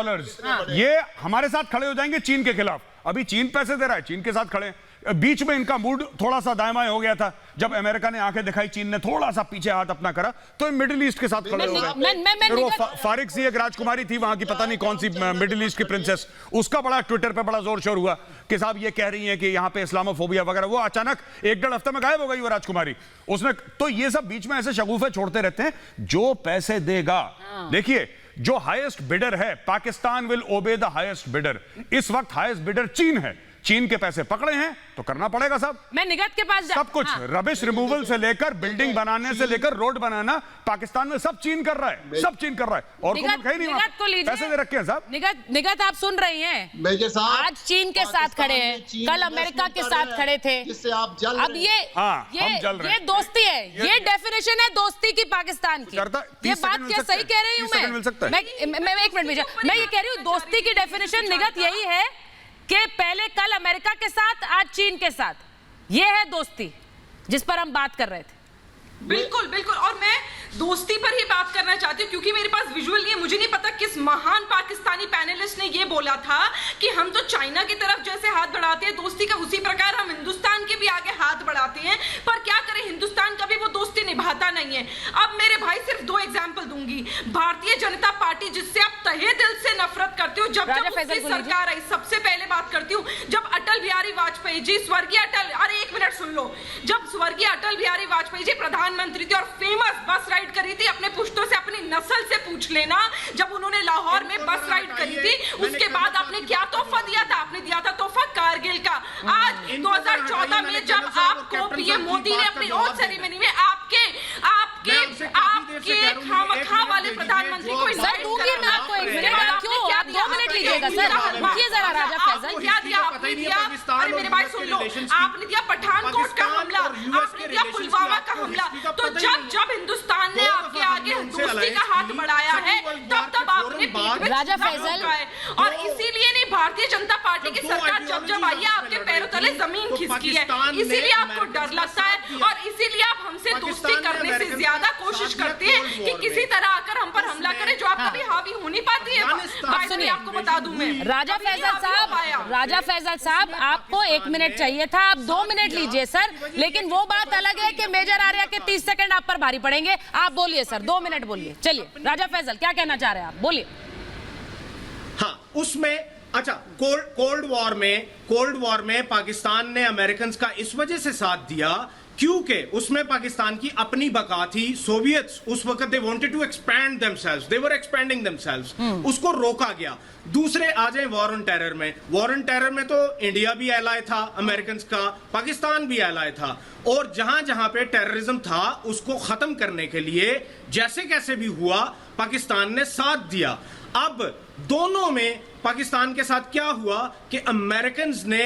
ये हमारे साथ खड़े हो जाएंगे चीन के खिलाफ। अभी चीन पैसे दे रहा है, चीन के साथ खड़े। बीच में इनका मूड थोड़ा सा दाएं हो गया था जब अमेरिका ने आंखें दिखाई, चीन ने थोड़ा सा पीछे हाथ अपना करा, तो मिडिल ईस्ट के साथ खड़े हो गए। फिर वो फारिक सी एक राजकुमारी थी वहां की, पता नहीं कौन सी मिडिल ईस्ट की प्रिंसेस, उसका बड़ा ट्विटर पे बड़ा जोर शोर हुआ कि साहब ये कह रही है कि यहाँ पे इस्लामोफोबिया वगैरह। वो अचानक 1-1.5 हफ्ते में गायब हो गई वो राजकुमारी। उसने तो ये सब बीच में ऐसे शगुफे छोड़ते रहते हैं। जो पैसे देगा, देखिए जो हाईएस्ट बिडर है, Pakistan will obey the highest bidder. इस वक्त हाईएस्ट बिडर चीन है। चीन के पैसे पकड़े हैं तो करना पड़ेगा साहब। मैं निगत के पास सब कुछ, रबिश रिमूवल से लेकर बिल्डिंग बनाने से लेकर रोड बनाना, पाकिस्तान में सब चीन कर रहा है, सब चीन कर रहा है। और कोई मुल्क है नहीं वहां पैसे दे रखे हैं साहब। निगत आप सुन रही हैं, मेजर साहब आज चीन के साथ खड़े हैं, कल अमेरिका के साथ खड़े थे। जिससे आप जल अब ये दोस्ती है, ये डेफिनेशन है दोस्ती की पाकिस्तान की। ये बात क्या सही कह रही हूँ मैं? एक मिनट, मैं ये कह रही हूँ दोस्ती की डेफिनेशन निगत यही है कि पहले कल अमेरिका के साथ, आज चीन के साथ। ये है दोस्ती जिस पर हम बात कर रहे थे। बिल्कुल बिल्कुल, और मैं दोस्ती पर ही बात करना चाहती हूँ क्योंकि मेरे पास विजुअल नहीं है। मुझे नहीं पता किस महान पाकिस्तानी पैनलिस्ट ने ये बोला था कि हम तो चाइना की तरफ जैसे हाथ बढ़ाते हैं दोस्ती का, उसी प्रकार हम हिंदुस्तान के भी आगे हाथ बढ़ाते हैं। पर क्या करें, हिंदुस्तान कभी वो दोस्ती निभाता नहीं है। अब मेरे भाई सिर्फ 2 एग्जाम्पल दूंगी। भारतीय जनता पार्टी जिससे आप तहे दिल से नफरत करते हो, जब उसकी सरकार आई, सबसे पहले बात करती हूँ जब अटल बिहारी वाजपेयी जी, स्वर्गीय अटल, अरे 1 मिनट सुन लो, जब स्वर्गीय अटल बिहारी वाजपेयी जी प्रधानमंत्री थे और फेमस बस राइड करी थी, अपने पुश्तों से, अपनी नस्ल से पूछ लेना, जब उन्होंने लाहौर में बस राइड करी थी, उसके बाद आपने क्या तोहफा दिया था? आपने दिया था तोहफा कारगिल का। आज 2014 में जब आपको पीएम मोदी ने अपनी ओथ सेरेमनी में आपके खामखा वाले प्रधानमंत्री को सर दूंगी मैं आपको 1 मिनट, क्यों आप 2 मिनट लीजिएगा सर, रुकिए जरा राजा फैजल। क्या दिया आपने? दिया, अरे मेरे भाई सुन लो, आपने दिया पठानकोट का हमला, आपने दिया पुलवामा का हमला। तो जब हिंदुस्तान ने आपके आगे दोस्ती का हाथ बढ़ाया है तब आपने राजा फैजल, और इसीलिए नहीं, भारतीय जनता पार्टी की सरकार जब आई है आपके पैरों तले जमीन खिसकी है, इसीलिए आपको डर लगता है और इसीलिए आप हमसे दोस्ती करने से ज्यादा कोशिश करते हैं कि किसी तरह आकर हम पर हमला करें, जो आप कभी हावी हो नहीं पाती है। सुनिए, आपको बता दूं मैं, राजा फैजल साहब आपको 1 मिनट चाहिए था, आप 2 मिनट लीजिए सर। लेकिन वो बात अलग है कि मेजर आर्या के 30 सेकंड आप पर भारी पड़ेंगे। आप बोलिए सर, 2 मिनट बोलिए। चलिए राजा फैजल क्या कहना चाह रहे हैं आप, बोलिए। हाँ, उसमें अच्छा, कोल्ड वॉर में पाकिस्तान ने अमेरिकन का इस वजह से साथ दिया क्योंकि उसमें पाकिस्तान की अपनी बका थी। सोवियट्स उस वक्त they wanted to expand themselves, they were expanding themselves, उसको रोका गया। दूसरे आ जाए वॉर ऑन टेरर में। वॉर ऑन टेरर में तो इंडिया भी एलाय था अमेरिकन का, पाकिस्तान भी एलाय था, और जहां जहां पे टेररिज्म था उसको खत्म करने के लिए जैसे कैसे भी हुआ पाकिस्तान ने साथ दिया। अब दोनों में पाकिस्तान के साथ क्या हुआ कि अमेरिकन ने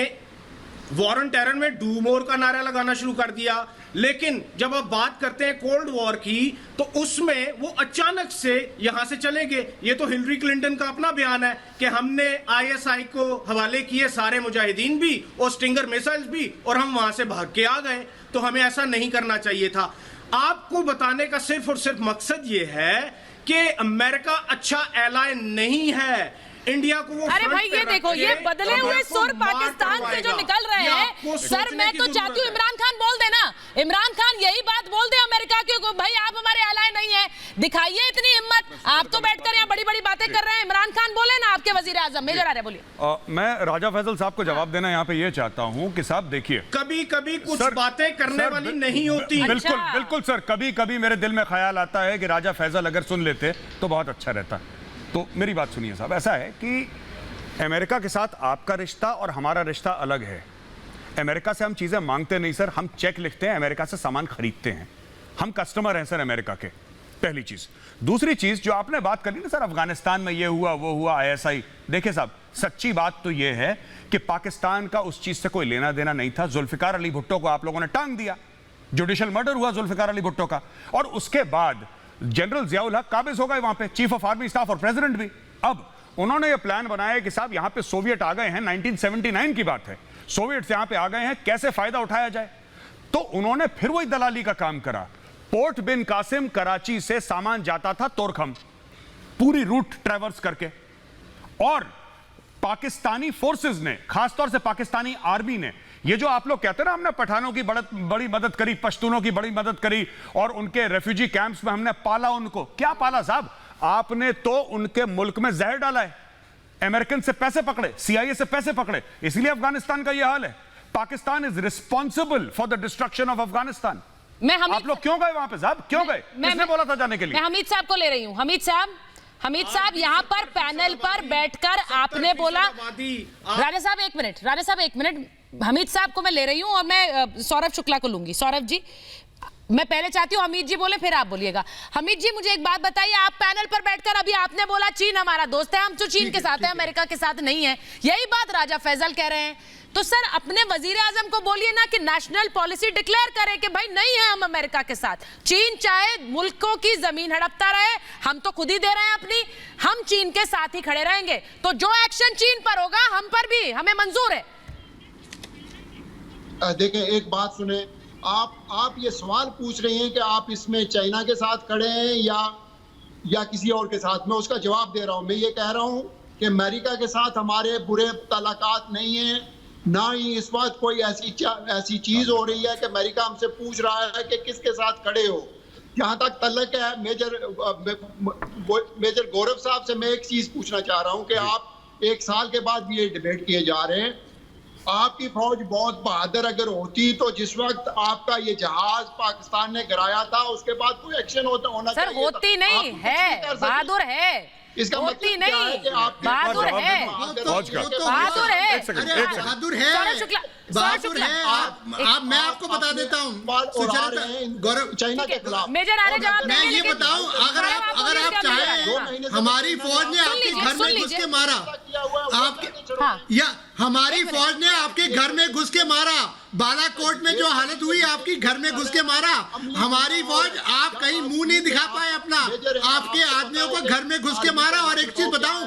वॉर ऑन टेरर में डू मोर का नारा लगाना शुरू कर दिया। लेकिन जब आप बात करते हैं कोल्ड वॉर की, तो उसमें वो अचानक से यहां से चले गए। ये तो हिलरी क्लिंटन का अपना बयान है कि हमने आईएसआई को हवाले किए सारे मुजाहिदीन भी और स्टिंगर मिसाइल्स भी, और हम वहां से भाग के आ गए। तो हमें ऐसा नहीं करना चाहिए था। आपको बताने का सिर्फ और सिर्फ मकसद ये है कि अमेरिका अच्छा एलाय नहीं है। इंडिया को वो अरे भाई ये देखो, ये बदले हुए सुर पाकिस्तान से जो निकल रहे हैं। सर मैं तो चाहती हूँ इमरान खान बोल देना, इमरान खान यही बात बोल दे अमेरिका के, भाई आप हमारे एलाय नहीं है, दिखाइए इतनी हिम्मत। आप तो बैठकर यहाँ बड़ी बड़ी बातें कर रहे हैं, इमरान खान बोले ना, आपके वजीर आजम। मेजर आर्य बोलिए। मैं राजा फैसल साहब को जवाब देना यहाँ पे ये चाहता हूँ कि साहब देखिए, कभी कभी कुछ बातें करने वाली नहीं होती। बिल्कुल बिल्कुल सर, कभी कभी मेरे दिल में ख्याल आता है कि राजा फैसल अगर सुन लेते तो बहुत अच्छा रहता। तो मेरी बात सुनिए साहब, ऐसा है कि अमेरिका के साथ आपका रिश्ता और हमारा रिश्ता अलग है। अमेरिका से हम चीजें मांगते नहीं सर, हम चेक लिखते हैं, अमेरिका से सामान खरीदते हैं। हम कस्टमर हैं सर अमेरिका के, पहली चीज। दूसरी चीज जो आपने बात करी ना सर, अफगानिस्तान में ये हुआ वो हुआ, आईएसआई, देखिए साहब सच्ची बात तो ये है कि पाकिस्तान का उस चीज से कोई लेना देना नहीं था। जुल्फिकार अली भुट्टो को आप लोगों ने टांग दिया, जुडिशियल मर्डर हुआ जुल्फिकार अली भुट्टो का, और उसके बाद जनरल जियाउल हक काबिज हो गए वहां पे, चीफ ऑफ आर्मी स्टाफ और प्रेसिडेंट भी। अब उन्होंने ये प्लान बनाया कि साहब यहां पे सोवियत आ गए हैं, 1979 की बात है, सोवियत यहां पे आ गए हैं, कैसे फायदा उठाया जाए। तो उन्होंने फिर वही दलाली का काम करा। पोर्ट बिन कासिम कराची से सामान जाता था तोरखम, पूरी रूट ट्रैवर्स करके, और पाकिस्तानी फोर्सेस ने, खासतौर से पाकिस्तानी आर्मी ने, ये जो आप लोग कहते हैं ना हमने पठानों की बड़ी मदद करी, पश्तूनों की बड़ी मदद करी, और उनके रेफ्यूजी कैंप्स में हमने पाला उनको, क्या पाला साहब? आपने तो उनके मुल्क में जहर डाला है, अमेरिकन से पैसे पकड़े, सीआईए से पैसे पकड़े, इसलिए अफगानिस्तान का यह हाल है। Pakistan is responsible for the destruction of Afghanistan. आप लोग क्यों गए वहां पे साहब, क्यों गए? किसने बोला था जाने के लिए? मैं हमीद साहब को ले रही हूं। हमीद साहब यहाँ पर पैनल पर बैठकर आपने बोला, राजा साहब एक मिनट, हमीद साहब को मैं ले रही हूं और मैं सौरभ शुक्ला को लूंगी। सौरभ जी, मैं पहले चाहती हूँ हमीद जी बोले फिर आप बोलिएगा। हमीद जी मुझे एक बात बताइए, आप पैनल पर बैठकर अभी आपने बोला चीन हमारा दोस्त है, हम तो चीन के साथ हैं, अमेरिका के साथ नहीं है, यही बात राजा फैसल कह रहे हैं। तो सर अपने वजीर आजम को बोलिए ना कि नेशनल पॉलिसी डिक्लेयर करे कि भाई नहीं है हम अमेरिका के साथ, चीन चाहे मुल्कों की जमीन हड़पता रहे, हम तो खुद ही दे रहे हैं अपनी, हम चीन के साथ ही खड़े रहेंगे। तो जो एक्शन चीन पर होगा हम पर भी, हमें मंजूर है। देखें एक बात सुने, आप ये सवाल पूछ रही हैं कि आप इसमें चाइना के साथ खड़े हैं या किसी और के साथ। मैं उसका जवाब दे रहा हूं। मैं ये कह रहा हूं कि अमेरिका के साथ हमारे बुरे ताल्लुकात नहीं हैं, ना ही इस वक्त कोई ऐसी चीज हो रही है कि अमेरिका हमसे पूछ रहा है कि किसके साथ खड़े हो। जहां तक तल्लक है मेजर गौरव साहब से मैं एक चीज पूछना चाह रहा हूं कि आप 1 साल के बाद भी ये डिबेट किए जा रहे हैं, आपकी फौज बहुत बहादुर अगर होती तो जिस वक्त आपका ये जहाज पाकिस्तान ने गिराया था उसके बाद कोई एक्शन होना सर चाहिए। होती नहीं है, बहादुर है, इसका होती मतलब नहीं, क्या है कि बहादुर है, बहादुर है, बहादुर है, बहादुर है। आप मैं आपको बता देता हूँ गौरव, चाइना के खिलाफ मेजर आर्य जवाब मैं ये बताऊं, अगर आप चाहें, हमारी फौज ने आपके घर में घुस के मारा, आपके या हमारी फौज ने आपके घर में घुस के मारा, बालाकोट में जो हालत हुई आपकी घर में घुस के मारा, हमारी फौज, आप कहीं मुंह नहीं दिखा पाए अपना, आपके आदमियों को घर में घुस के मारा। और एक चीज बताऊं,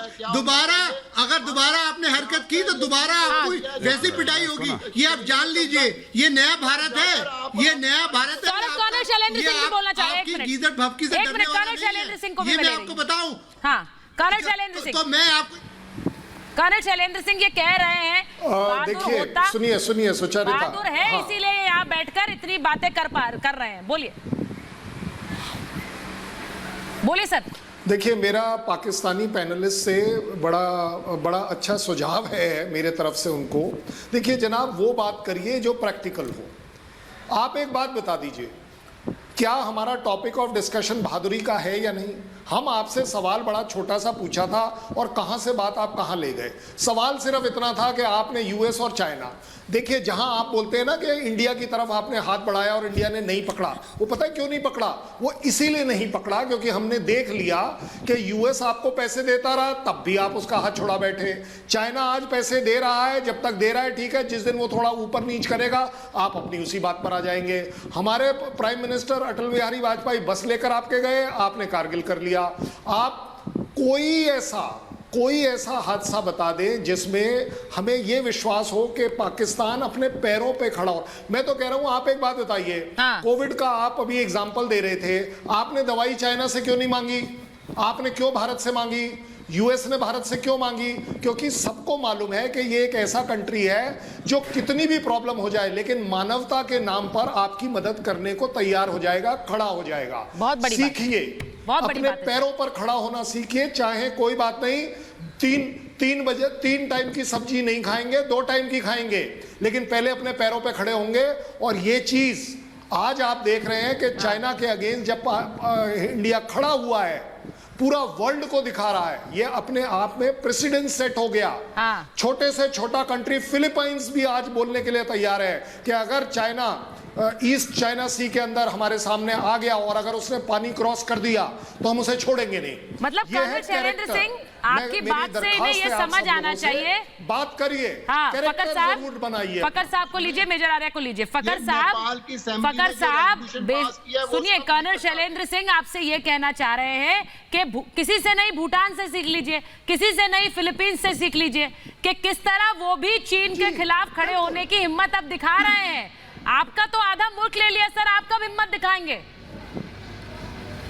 अगर दोबारा आपने हरकत की तो दोबारा आपको वैसी पिटाई होगी, ये आप जान लीजिए। ये नया भारत है, ये नया भारत है। आपकी गीदड़ भपकी से डरने वाला नहीं है, ये मैं आपको बताऊं। कर्नल शैलेंद्र सिंह, तो मैं आपको, कर्नल शैलेंद्र सिंह ये कह रहे हैं, देखिए सुनिए सुचरिता, बहादुर है इसीलिए यहाँ बैठकर इतनी बातें कर रहे हैं। बोलिए सर। देखिए मेरा पाकिस्तानी पैनलिस्ट से बड़ा अच्छा सुझाव है मेरे तरफ से उनको। देखिए जनाब, वो बात करिए जो प्रैक्टिकल हो। आप एक बात बता दीजिए, क्या हमारा टॉपिक ऑफ डिस्कशन बहादुरी का है या नहीं? हम आपसे सवाल बड़ा छोटा सा पूछा था और कहां से बात आप कहां ले गए। सवाल सिर्फ इतना था कि आपने यूएस और चाइना, देखिए जहां आप बोलते हैं ना कि इंडिया की तरफ आपने हाथ बढ़ाया और इंडिया ने नहीं पकड़ा, वो पता है क्यों नहीं पकड़ा? वो इसीलिए नहीं पकड़ा क्योंकि हमने देख लिया कि यूएस आपको पैसे देता रहा, तब भी आप उसका हाथ छोड़ा बैठे। चाइना आज पैसे दे रहा है, जब तक दे रहा है ठीक है, जिस दिन वो थोड़ा ऊपर नीच करेगा आप अपनी उसी बात पर आ जाएंगे। हमारे प्राइम मिनिस्टर अटल बिहारी वाजपेयी बस लेकर आपके गए, आपने कारगिल कर लिया। आप कोई ऐसा हादसा बता दें जिसमें हमें यह विश्वास हो कि पाकिस्तान अपने पैरों पे खड़ा हो। मैं तो कह रहा हूं, आप एक बात बताइए, कोविड का आप अभी एग्जांपल दे रहे थे, आपने दवाई चाइना से क्यों नहीं मांगी? आपने क्यों भारत से मांगी? यूएस ने भारत से क्यों मांगी? क्योंकि सबको मालूम है कि ये एक ऐसा कंट्री है जो कितनी भी प्रॉब्लम हो जाए लेकिन मानवता के नाम पर आपकी मदद करने को तैयार हो जाएगा, खड़ा हो जाएगा। बहुत बड़ी बात है। सीखिए, बहुत बड़ी अपने बात है। पैरों पर खड़ा होना सीखिए। चाहे कोई बात नहीं, तीन बजे 3 टाइम की सब्जी नहीं खाएंगे, 2 टाइम की खाएंगे, लेकिन पहले अपने पैरों पे खड़े होंगे। और ये चीज आज आप देख रहे हैं कि चाइना के अगेंस्ट जब इंडिया खड़ा हुआ है, पूरा वर्ल्ड को दिखा रहा है, ये अपने आप में प्रेसिडेंट सेट हो गया। छोटे से छोटा कंट्री फिलीपींस भी आज बोलने के लिए तैयार है कि अगर चाइना ईस्ट चाइना सी के अंदर हमारे सामने आ गया और अगर उसने पानी क्रॉस कर दिया तो हम उसे छोड़ेंगे नहीं। मतलब कर्नल शैलेंद्र सिंह, आपकी बात से इन्हें ये समझ आना चाहिए। बात करिए, हाँ, फकर साहब, बनाइए। फकर साहब को लीजिए, मेजर आर्या को लीजिए। फकर साहब सुनिए, कर्नल शैलेंद्र सिंह आपसे ये कहना चाह रहे हैं कि किसी से नहीं भूटान से सीख लीजिए, किसी से नहीं फिलीपींस से सीख लीजिए कि किस तरह वो भी चीन के खिलाफ खड़े होने की हिम्मत अब दिखा रहे हैं। आपका तो आधा मुल्क ले लिया सर, आप कब हिम्मत दिखाएंगे?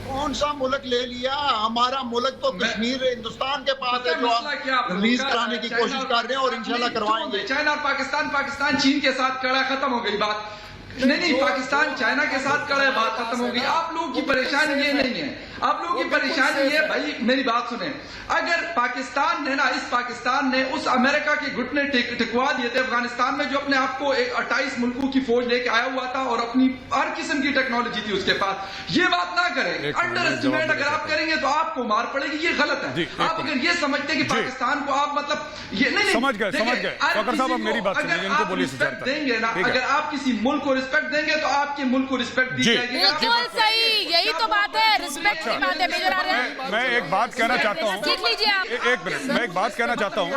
कौन सा मुल्क ले लिया? हमारा मुल्क तो कश्मीर हिंदुस्तान के पास है, जो आप रिलीज कराने की कोशिश कर रहे हैं और इंशाल्लाह करवाएंगे। चाइना और पाकिस्तान चीन के साथ खड़ा, खत्म हो गई बात। नहीं, पाकिस्तान चाइना के साथ खड़ा है, बात खत्म हो गई। आप लोगों की परेशानी ये नहीं है, आप लोगों की परेशानी ये, भाई मेरी बात सुने, अगर पाकिस्तान ने ना, इस पाकिस्तान ने उस अमेरिका के घुटने टिकवा दिए थे अफगानिस्तान में, जो अपने आप को 28 मुल्कों की फौज लेके आया हुआ था और अपनी हर किस्म की टेक्नोलॉजी थी उसके पास। ये बात ना करें, अंडर एस्टिमेट अगर आप करेंगे तो आपको मार पड़ेगी, ये गलत है। आप अगर ये समझते कि पाकिस्तान को आप मतलब ये नहीं, समझ गए। फकर साहब, अब मेरी बात सुनिए, इनको बोलिए रिस्पेक्ट देंगे ना, अगर आप किसी मुल्क को रिस्पेक्ट देंगे तो आपके मुल्क को रिस्पेक्ट दी जाएगी। बिल्कुल सही, यही तो बात है, रिस्पेक्ट की बात है। मेजर आर्या, मैं एक बात कहना चाहता हूँ, सीख लीजिए आप। एक मिनट, मैं एक बात कहना चाहता हूँ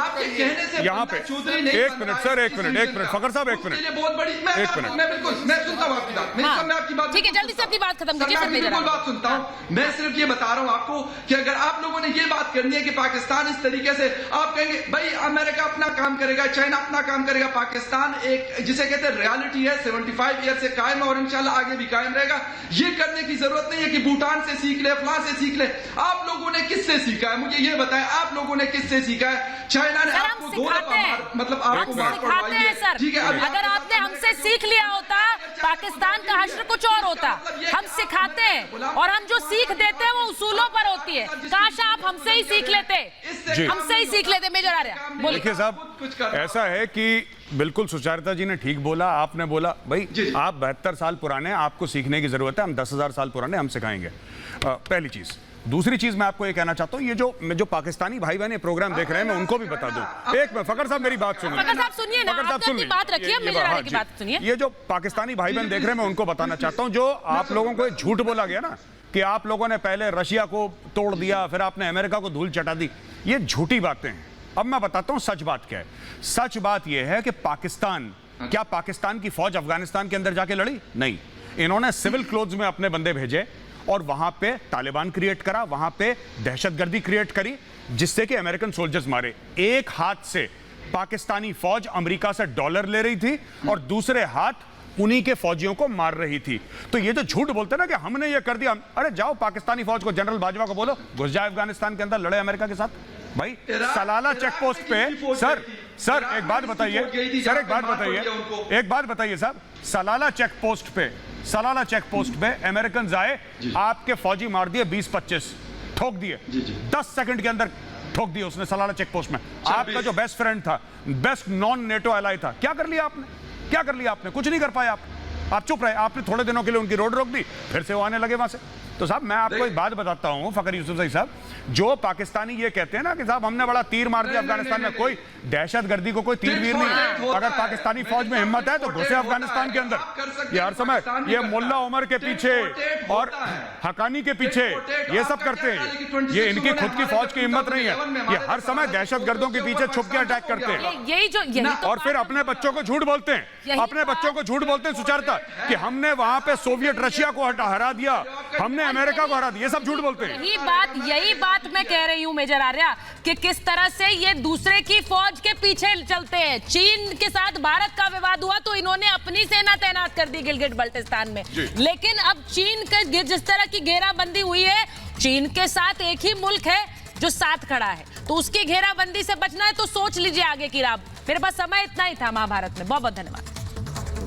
यहाँ पे। एक मिनट सर, एक मिनट फकर साहब, एक मिनट, बहुत बड़ी, एक मिनट, मैं बिल्कुल मैं सुनता हूँ आपकी बात, मैं आपकी बात, ठीक है, जल्दी से अपनी बात खत्म कीजिए। बिल्कुल बात सुनता हूँ, मैं सिर्फ ये बता रहा हूँ आपको कि अगर आप लोगों ने ये बात करनी है कि पाकिस्तान इस तरीके से, आप कहेंगे भाई अमेरिका अपना काम करेगा, चाइना अपना काम करेगा, पाकिस्तान एक जिसे कहते हैं रियलिटी है, 75 ईयर से कायम है और इंशाल्लाह आगे भी कायम रहेगा। ये करने की जरूरत नहीं है कि भूटान से सीख ले, फलां से सीख ले। आप लोगों ने किससे सीखा है, मुझे ये बताएं, आप लोगों ने किससे सीखा है? चाइना ने आपको 2 दफा मतलब आपको मार पड़वाई है, ठीक है। अगर आपने हमसे सीख लिया होता, पाकिस्तान का हश्र कुछ और होता। हम सिखाते हैं और हम जो सीख देते हैं वो उसूलों पर होती है। काश आप हमसे ही सीख लेते, हमसे ही सीख लेते। मेजर आर्या बोलिए। देखिए साहब, ऐसा है कि बिल्कुल सुचारिता जी ने ठीक बोला, आपने बोला भाई आप 72 साल पुराने, आपको सीखने की जरूरत है, हम 10,000 साल पुराने, हम सिखाएंगे। पहली चीज। दूसरी चीज मैं आपको ये कहना चाहता हूँ, ये जो पाकिस्तानी भाई बहन प्रोग्राम देख रहे हैं, मैं उनको भी बता दूं। एक मिनट फकर साहब, मेरी बात सुनिए। फकर साहब सुनिए ना, आप अपनी बात रखिए, मेजर आर्या की बात सुनिए। ये जो पाकिस्तानी भाई बहन देख रहे हैं, मैं उनको बताना चाहता हूँ, जो आप लोगों को झूठ बोला गया ना कि आप लोगों ने पहले रशिया को तोड़ दिया, फिर आपने अमेरिका को धूल चटा दी, ये झूठी बातें हैं। अब मैं बताता हूं सच बात क्या है। सच बात यह है कि क्या पाकिस्तान की फौज अफगानिस्तान के अंदर जाके लड़ी? नहीं, इन्होंने सिविल क्लोथ्स में अपने बंदे भेजे और वहां पे तालिबान क्रिएट करा, वहां पे दहशतगर्दी क्रिएट करी, जिससे कि अमेरिकन सोल्जर्स मारे। एक हाथ से पाकिस्तानी फौज अमेरिका से डॉलर ले रही थी और दूसरे हाथ उन्हीं के फौजियों को मार रही थी। तो ये जो झूठ बोलते ना कि हमने ये कर दिया, अरे जाओ पाकिस्तानी फौज को, जनरल बाजवा को बोलो घुस जाए अफगानिस्तान के अंदर, लड़े अमेरिका के साथ। भाई सलाला चेक पोस्ट पे सर एक बात बताइए, सर एक बात बताइए साहब, सलाला चेक पोस्ट पे अमेरिकन आए, आपके फौजी मार दिए 20-25, ठोक दिए 10 सेकंड के अंदर, ठोक दिए उसने सलाला चेक पोस्ट में। आपका जो बेस्ट फ्रेंड था, बेस्ट नॉन नेटो एलाई था, क्या कर लिया आपने? कुछ नहीं कर पाया आप। आप चुप रहे, आपने थोड़े दिनों के लिए उनकी रोड रोक दी, फिर से वो आने लगे वहां से। तो साहब मैं आपको एक बात बताता हूं फखर यूसुफजई साहब, जो पाकिस्तानी ये कहते हैं ना कि साहब हमने बड़ा तीर मार दिया अफगानिस्तान में, कोई दहशतगर्दी को कोई तीर वीर नहीं। अगर पाकिस्तानी फौज में हिम्मत है तो घुसे अफगानिस्तान के अंदर। ये हर समय ये मुल्ला उमर के पीछे और हकानी के पीछे ये सब करते हैं, ये इनकी खुद की फौज की हिम्मत नहीं है। ये हर समय दहशतगर्दों के पीछे छुप के अटैक करते हैं और फिर अपने बच्चों को झूठ बोलते हैं, अपने बच्चों को झूठ बोलते हैं सुचारता कि हमने वहां पे सोवियत रशिया को हरा दिया, हमने अमेरिका को हरा दिया, ये सब झूठ बोलते हैं। यही बात मैं कह रही हूं मेजर आर्या कि किस तरह से ये दूसरे की फौज के पीछे चलते हैं। चीन के साथ भारत का विवाद हुआ तो इन्होंने अपनी सेना तैनात कर दी गिलगिट बल्टिस्तान में, लेकिन अब चीन के जिस तरह की घेराबंदी हुई है, चीन के साथ एक ही मुल्क है जो साथ खड़ा है, तो उसकी घेराबंदी से बचना है तो सोच लीजिए आगे की राह। मेरे पास समय इतना ही था महाभारत में। बहुत बहुत धन्यवाद।